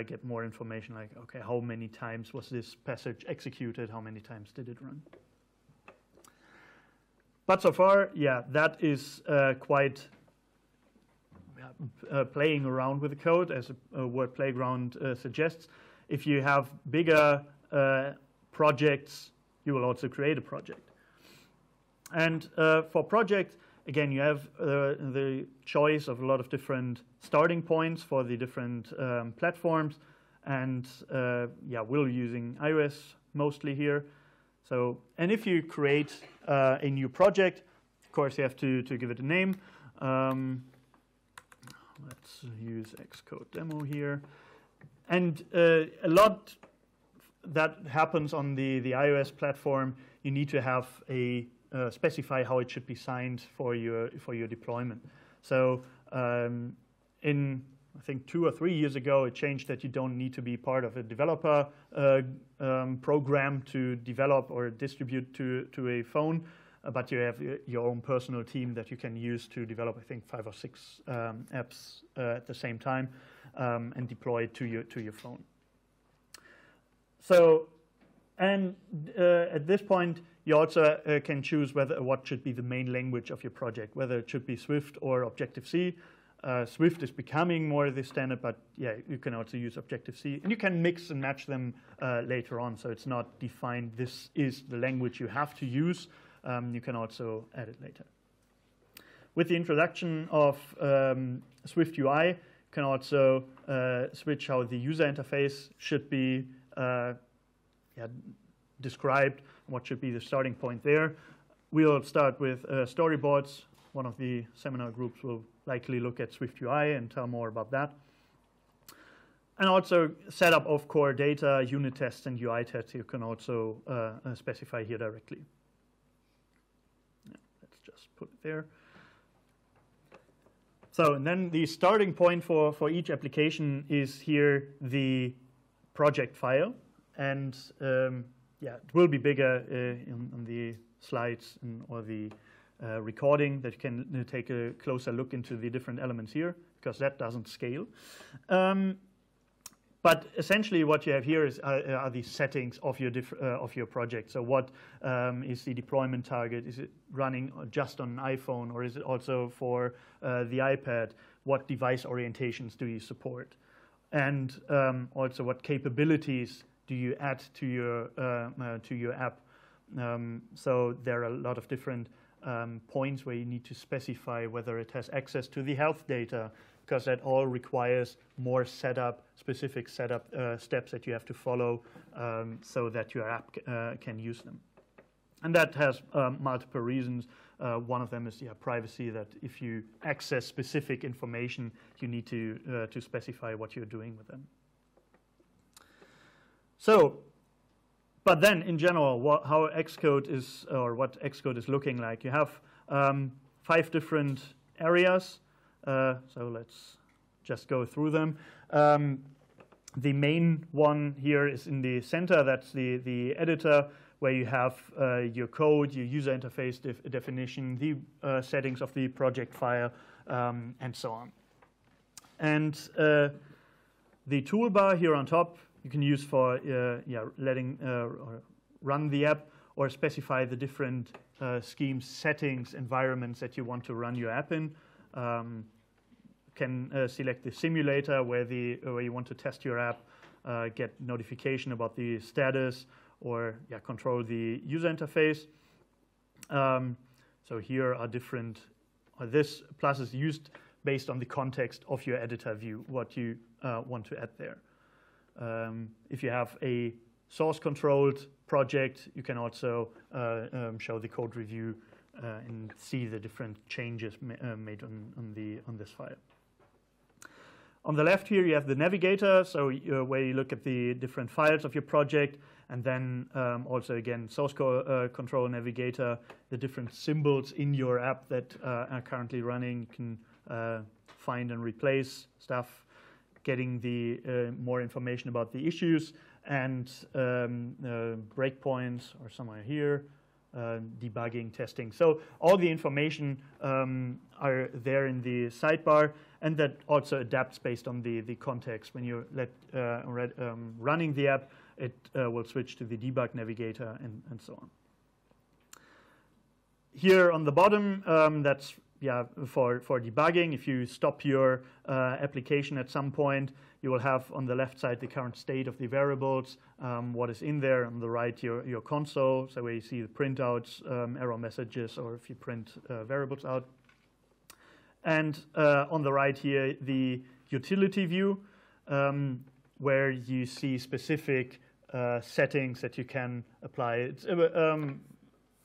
get more information like, okay, how many times was this passage executed? How many times did it run? But so far, yeah, that is quite playing around with the code, as a word playground suggests. If you have bigger projects, you will also create a project. And for projects, again, you have the choice of a lot of different starting points for the different platforms. And yeah, we're using iOS mostly here. So, and if you create a new project, of course, you have to give it a name. Let's use Xcode demo here. And a lot that happens on the iOS platform, you need to have a specify how it should be signed for your deployment. So in I think 2 or 3 years ago, it changed that you don't need to be part of a developer program to develop or distribute to a phone, but you have your own personal team that you can use to develop, I think, 5 or 6 apps at the same time and deploy it to your phone. So, and at this point, you also can choose what should be the main language of your project, whether it should be Swift or Objective-C. Swift is becoming more the standard, but yeah, you can also use Objective-C. And you can mix and match them later on, so it's not defined, this is the language you have to use. You can also add it later. With the introduction of SwiftUI, you can also switch how the user interface should be described, what should be the starting point there. We'll start with storyboards. One of the seminar groups will likely look at SwiftUI and tell more about that. And also setup of core data, unit tests, and UI tests you can also specify here directly. Yeah, let's just put it there. So, and then the starting point for each application is here the project file. And yeah, it will be bigger on the slides or the recording that you can take a closer look into the different elements here, because that doesn't scale. But essentially what you have here are the settings of your project. So what is the deployment target? Is it running just on an iPhone, or is it also for the iPad? What device orientations do you support? And also what capabilities do you add to your app? So there are a lot of different points where you need to specify whether it has access to the health data, because that all requires more specific setup steps that you have to follow so that your app can use them. And that has multiple reasons. One of them is privacy, that if you access specific information, you need to specify what you're doing with them. So, but then in general, how Xcode is, or what Xcode is looking like, you have 5 different areas. So let's just go through them. The main one here is in the center. That's the editor, where you have your code, your user interface definition, the settings of the project file, and so on. And the toolbar here on top, you can use for letting or run the app, or specify the different schemes, settings, environments that you want to run your app in. Can select the simulator where you want to test your app, get notification about the status, or control the user interface. So here are different. This plus is used based on the context of your editor view, what you want to add there. If you have a source-controlled project, you can also show the code review and see the different changes made on this file. On the left here, you have the navigator, so where you look at the different files of your project, and then also again source control navigator, the different symbols in your app that are currently running. You can find and replace stuff, getting the more information about the issues, and breakpoints, or somewhere here, debugging, testing. So all the information are there in the sidebar, and that also adapts based on the context. When you're running the app, it will switch to the debug navigator and so on. Here on the bottom, that's for debugging. If you stop your application at some point, you will have on the left side the current state of the variables, what is in there. On the right, your console, so where you see the printouts, error messages, or if you print variables out. And on the right here, the utility view, where you see specific settings that you can apply. It's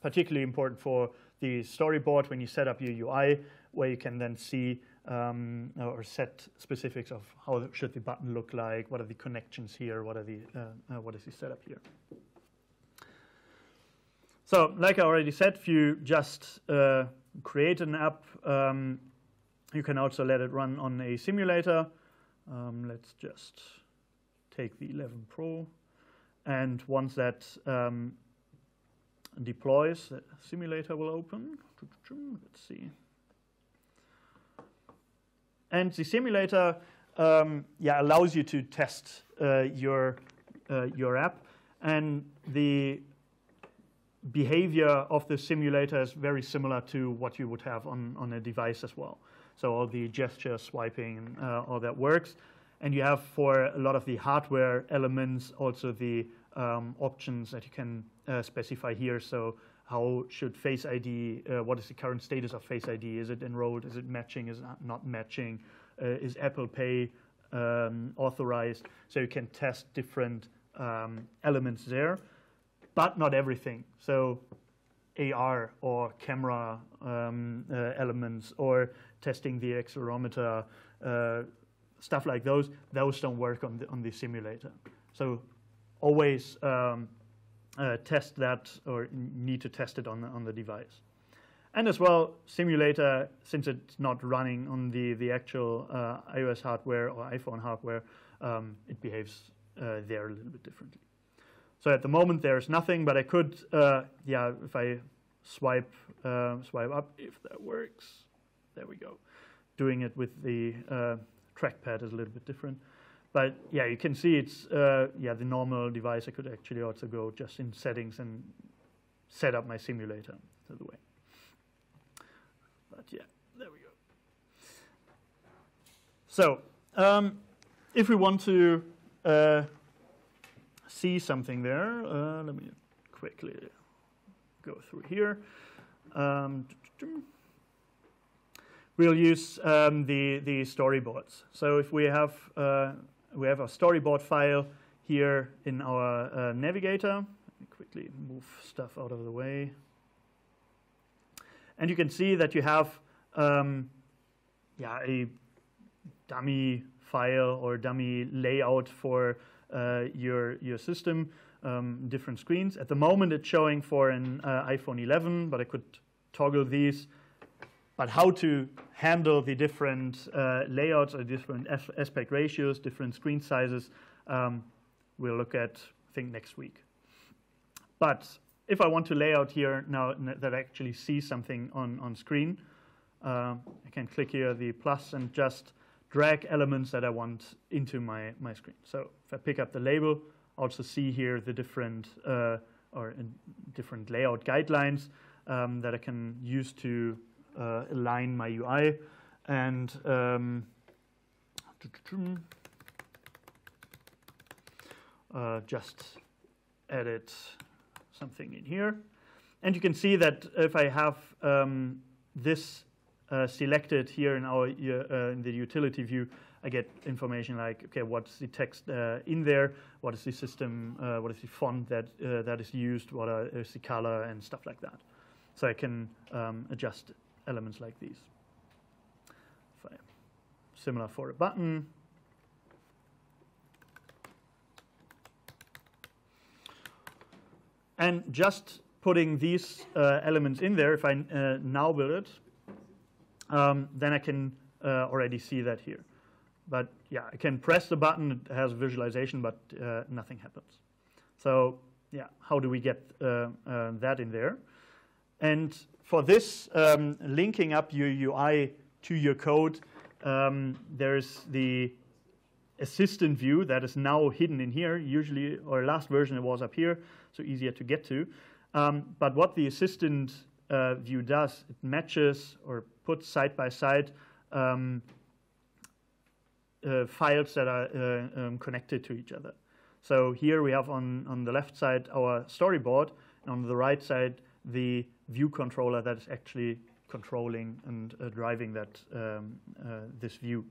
particularly important for the storyboard when you set up your UI, where you can then see or set specifics of how should the button look like, what are the connections here, what is the setup here. So, like I already said, if you just create an app, you can also let it run on a simulator. Let's just take the 11 Pro, and once that deploys, the simulator will open. Let's see. And the simulator allows you to test your app, and the behavior of the simulator is very similar to what you would have on a device as well. So all the gesture swiping, all that works. And you have, for a lot of the hardware elements, also the options that you can specify here. So how should Face ID, what is the current status of Face ID? Is it enrolled? Is it matching? Is it not matching? Is Apple Pay authorized? So you can test different elements there, but not everything. So AR or camera elements, or testing the accelerometer, stuff like those don't work on the simulator. So always test that, or need to test it on the device. And as well, simulator, since it's not running on the actual iOS hardware or iPhone hardware, it behaves there a little bit differently. So at the moment there's nothing, but I could, if I swipe up, if that works, there we go. Doing it with the trackpad is a little bit different. But yeah, you can see it's the normal device. I could actually also go just in settings and set up my simulator to the way. But yeah, there we go. So if we want to see something there, let me quickly go through here. We'll use the storyboards. So if we have a storyboard file here in our navigator. Let me quickly move stuff out of the way. And you can see that you have a dummy file or dummy layout for your system, different screens. At the moment it's showing for an iPhone 11, but I could toggle these. But how to handle the different layouts or different aspect ratios, different screen sizes, we'll look at, I think, next week. But if I want to lay out here now that I actually see something on screen, I can click here the plus and just drag elements that I want into my screen. So if I pick up the label, I also see here the different different layout guidelines that I can use to align my UI, and just edit something in here. And you can see that if I have this selected here in our in the utility view, I get information like, okay, what's the text in there, what is the system, what is the font that that is used, what is the color, and stuff like that. So I can adjust elements like these. Similar for a button. And just putting these elements in there, if I now build it, then I can already see that here. But yeah, I can press the button, it has visualization, but nothing happens. So yeah, how do we get that in there? And for this, linking up your UI to your code there's the assistant view that is now hidden in here. Usually, or last version it was up here, so easier to get to. But what the assistant view does, it matches or puts side by side files that are connected to each other. So here we have on the left side our storyboard, and on the right side the view controller that is actually controlling and driving that this view.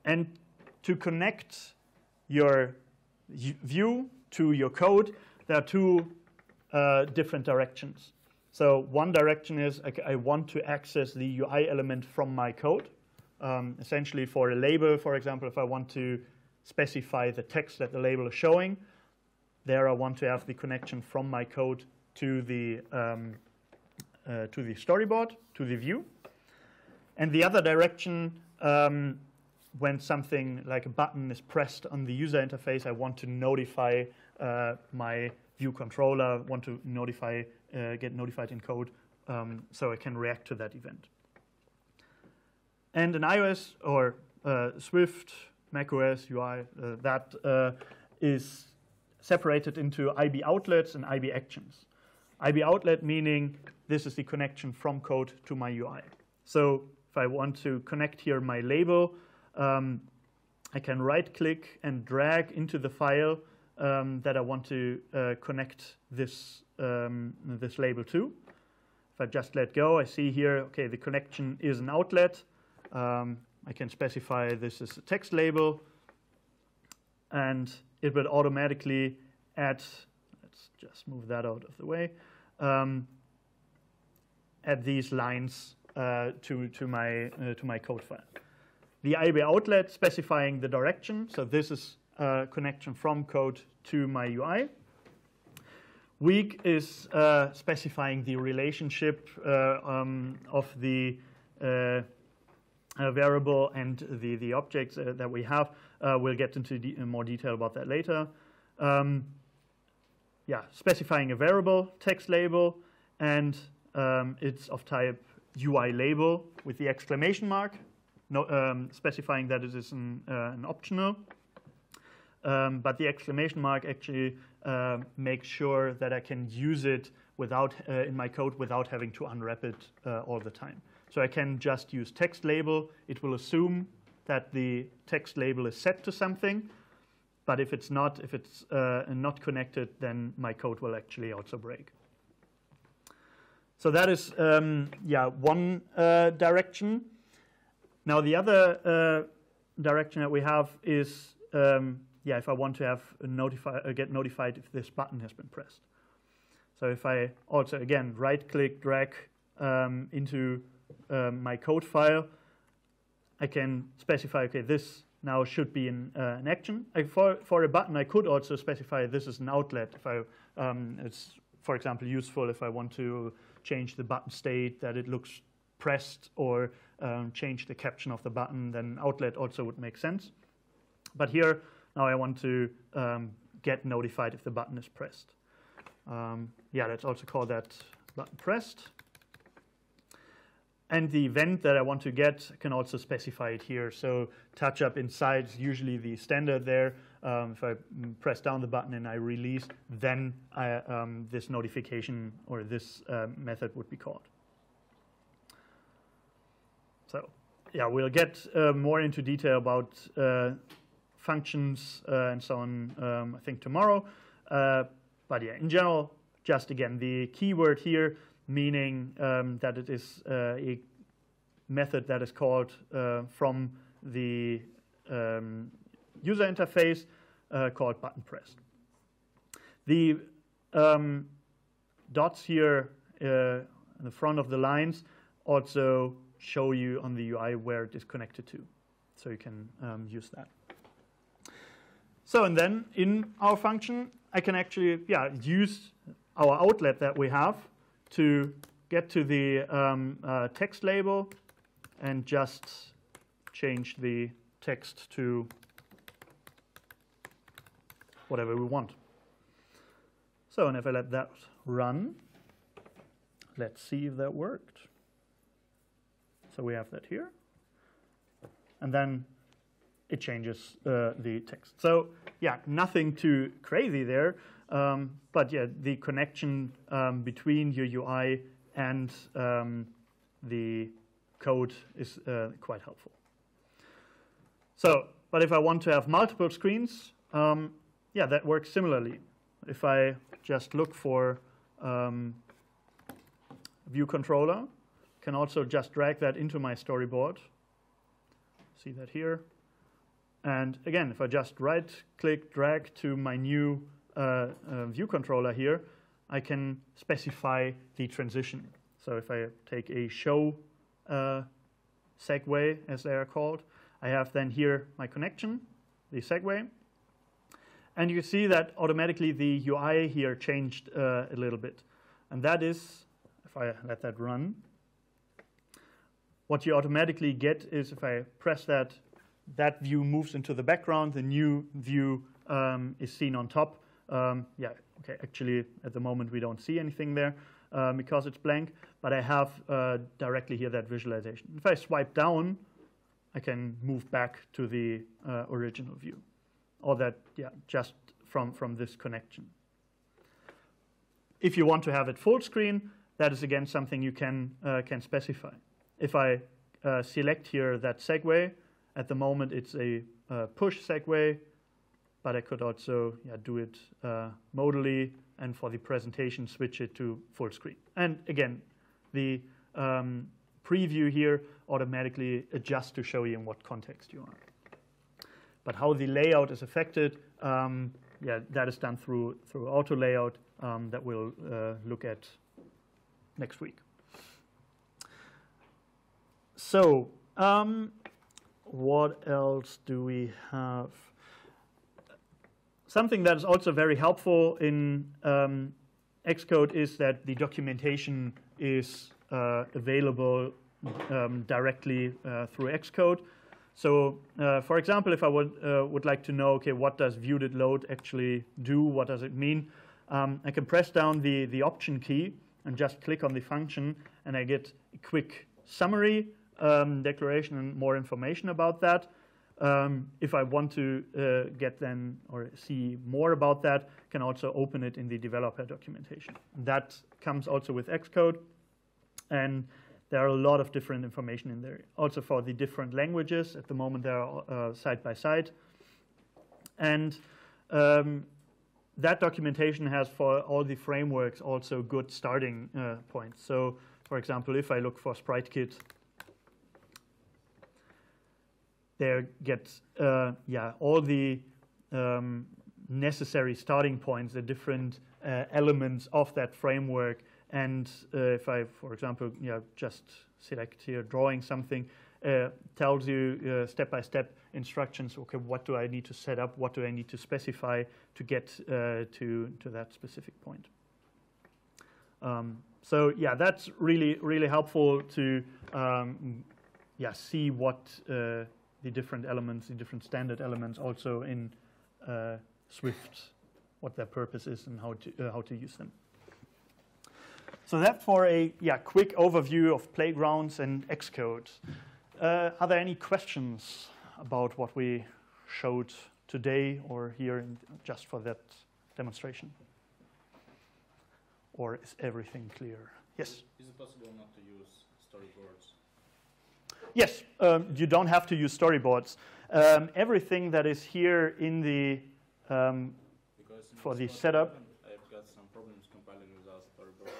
And to connect your view to your code, there are two different directions. So one direction is I want to access the UI element from my code. Essentially for a label, for example, if I want to specify the text that the label is showing, there I want to have the connection from my code to the storyboard, to the view. And the other direction, when something like a button is pressed on the user interface, I want to notify my view controller, want to notify, get notified in code, so I can react to that event. And in iOS or Swift, macOS, UI, that is separated into IB outlets and IB actions. IB outlet meaning this is the connection from code to my UI. So if I want to connect here my label, I can right-click and drag into the file that I want to connect this, this label to. If I just let go, I see here, okay, the connection is an outlet. I can specify this as a text label, and it will automatically add, let's just move that out of the way, add these lines to my code file. The IB outlet specifying the direction, so this is a connection from code to my UI. Weak is specifying the relationship of the variable and the objects that we have. We'll get into more detail about that later. Yeah, specifying a variable, text label, and it's of type UI label with the exclamation mark, specifying that it is an optional. But the exclamation mark actually makes sure that I can use it without in my code without having to unwrap it all the time. So I can just use text label. It will assume that the text label is set to something. But if it's not not connected, then my code will actually also break. So that is yeah, one direction. Now the other direction that we have is yeah, if I want to have get notified if this button has been pressed. So if I also again right-click, drag into my code file, I can specify, okay, this now should be an action. For a button, I could also specify this is an outlet. If I, it's, for example, useful if I want to change the button state that it looks pressed or change the caption of the button, then outlet also would make sense. But here, now I want to get notified if the button is pressed. Yeah, let's also call that button pressed. And the event that I want to get, I can also specify it here. So touch up inside is usually the standard there. If I press down the button and I release, then this notification or this method would be called. So yeah, we'll get more into detail about functions and so on, I think tomorrow. But yeah, in general, just again, the keyword here meaning that it is a method that is called from the user interface called button pressed. The dots here in the front of the lines also show you on the UI where it is connected to, so you can use that. So and then in our function, I can actually use our outlet that we have to get to the text label and just change the text to whatever we want. So, and if I let that run, let's see if that worked. So we have that here. And then it changes the text. So yeah, nothing too crazy there. But yeah, the connection between your UI and the code is quite helpful. So, but if I want to have multiple screens, yeah, that works similarly. If I just look for view controller, can also just drag that into my storyboard. See that here. And again, if I just right-click, drag to my new view controller here, I can specify the transition. So if I take a show segue, as they are called, I have then here my connection, the segue. And you see that automatically the UI here changed a little bit. And that is, if I let that run, what you automatically get is if I press that, that view moves into the background, the new view is seen on top. Yeah, okay, actually at the moment we don't see anything there because it's blank, but I have directly here that visualization. If I swipe down, I can move back to the original view. Or that, yeah, just from this connection. If you want to have it full screen, that is again something you can specify. If I select here that segue, at the moment it's a push segue, but I could also do it modally, and for the presentation switch it to full screen. And again, the preview here automatically adjusts to show you in what context you are. But how the layout is affected, yeah, that is done through auto layout that we'll look at next week. So what else do we have? Something that is also very helpful in Xcode is that the documentation is available directly through Xcode. So, for example, if I would like to know, okay, what does view.load actually do? What does it mean? I can press down the option key and just click on the function, and I get a quick summary, declaration, and more information about that. If I want to get then or see more about that, I can also open it in the developer documentation. That comes also with Xcode, and there are a lot of different information in there. Also for the different languages, at the moment they are side by side. And that documentation has for all the frameworks also good starting points. So for example, if I look for SpriteKit, there gets all the necessary starting points, the different elements of that framework. And if I, for example, just select here drawing something, tells you step-by-step instructions. Okay, what do I need to set up? What do I need to specify to get to that specific point? So yeah, that's really helpful to see what the different elements, the different standard elements, also in Swift, what their purpose is and how to use them. So that's for a quick overview of playgrounds and Xcode. Are there any questions about what we showed today or here just for that demonstration? Or is everything clear? Yes? Is it possible not to use storyboards? Yes, you don't have to use storyboards. Everything that is here in the for the setup. I've got some problems compiling without storyboard.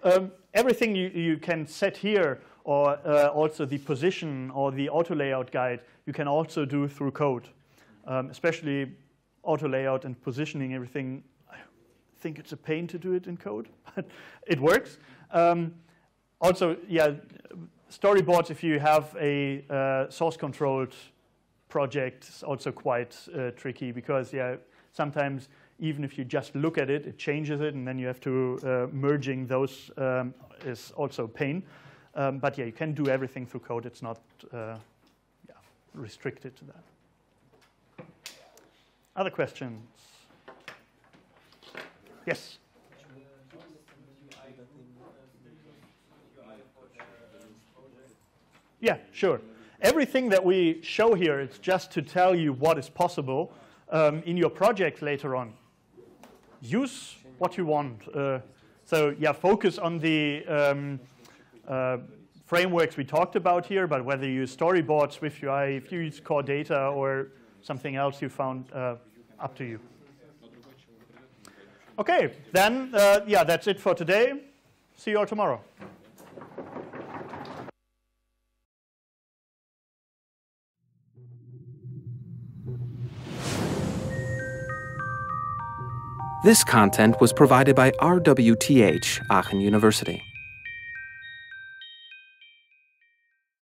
Mm-hmm. Everything you can set here, or also the position or the auto layout guide, you can also do through code. Especially auto layout and positioning everything. I think it's a pain to do it in code, but it works. Also, storyboards, if you have a source-controlled project, is also quite tricky because, sometimes even if you just look at it, it changes it, and then you have to merging those is also a pain. But you can do everything through code. It's not restricted to that. Other questions? Yes? Yeah, sure. Everything that we show here is just to tell you what is possible in your project later on. Use what you want. So yeah, focus on the frameworks we talked about here, but whether you use Storyboard, SwiftUI, if you use Core Data or something else you found, up to you. Okay, then yeah, that's it for today. See you all tomorrow. This content was provided by RWTH, Aachen University.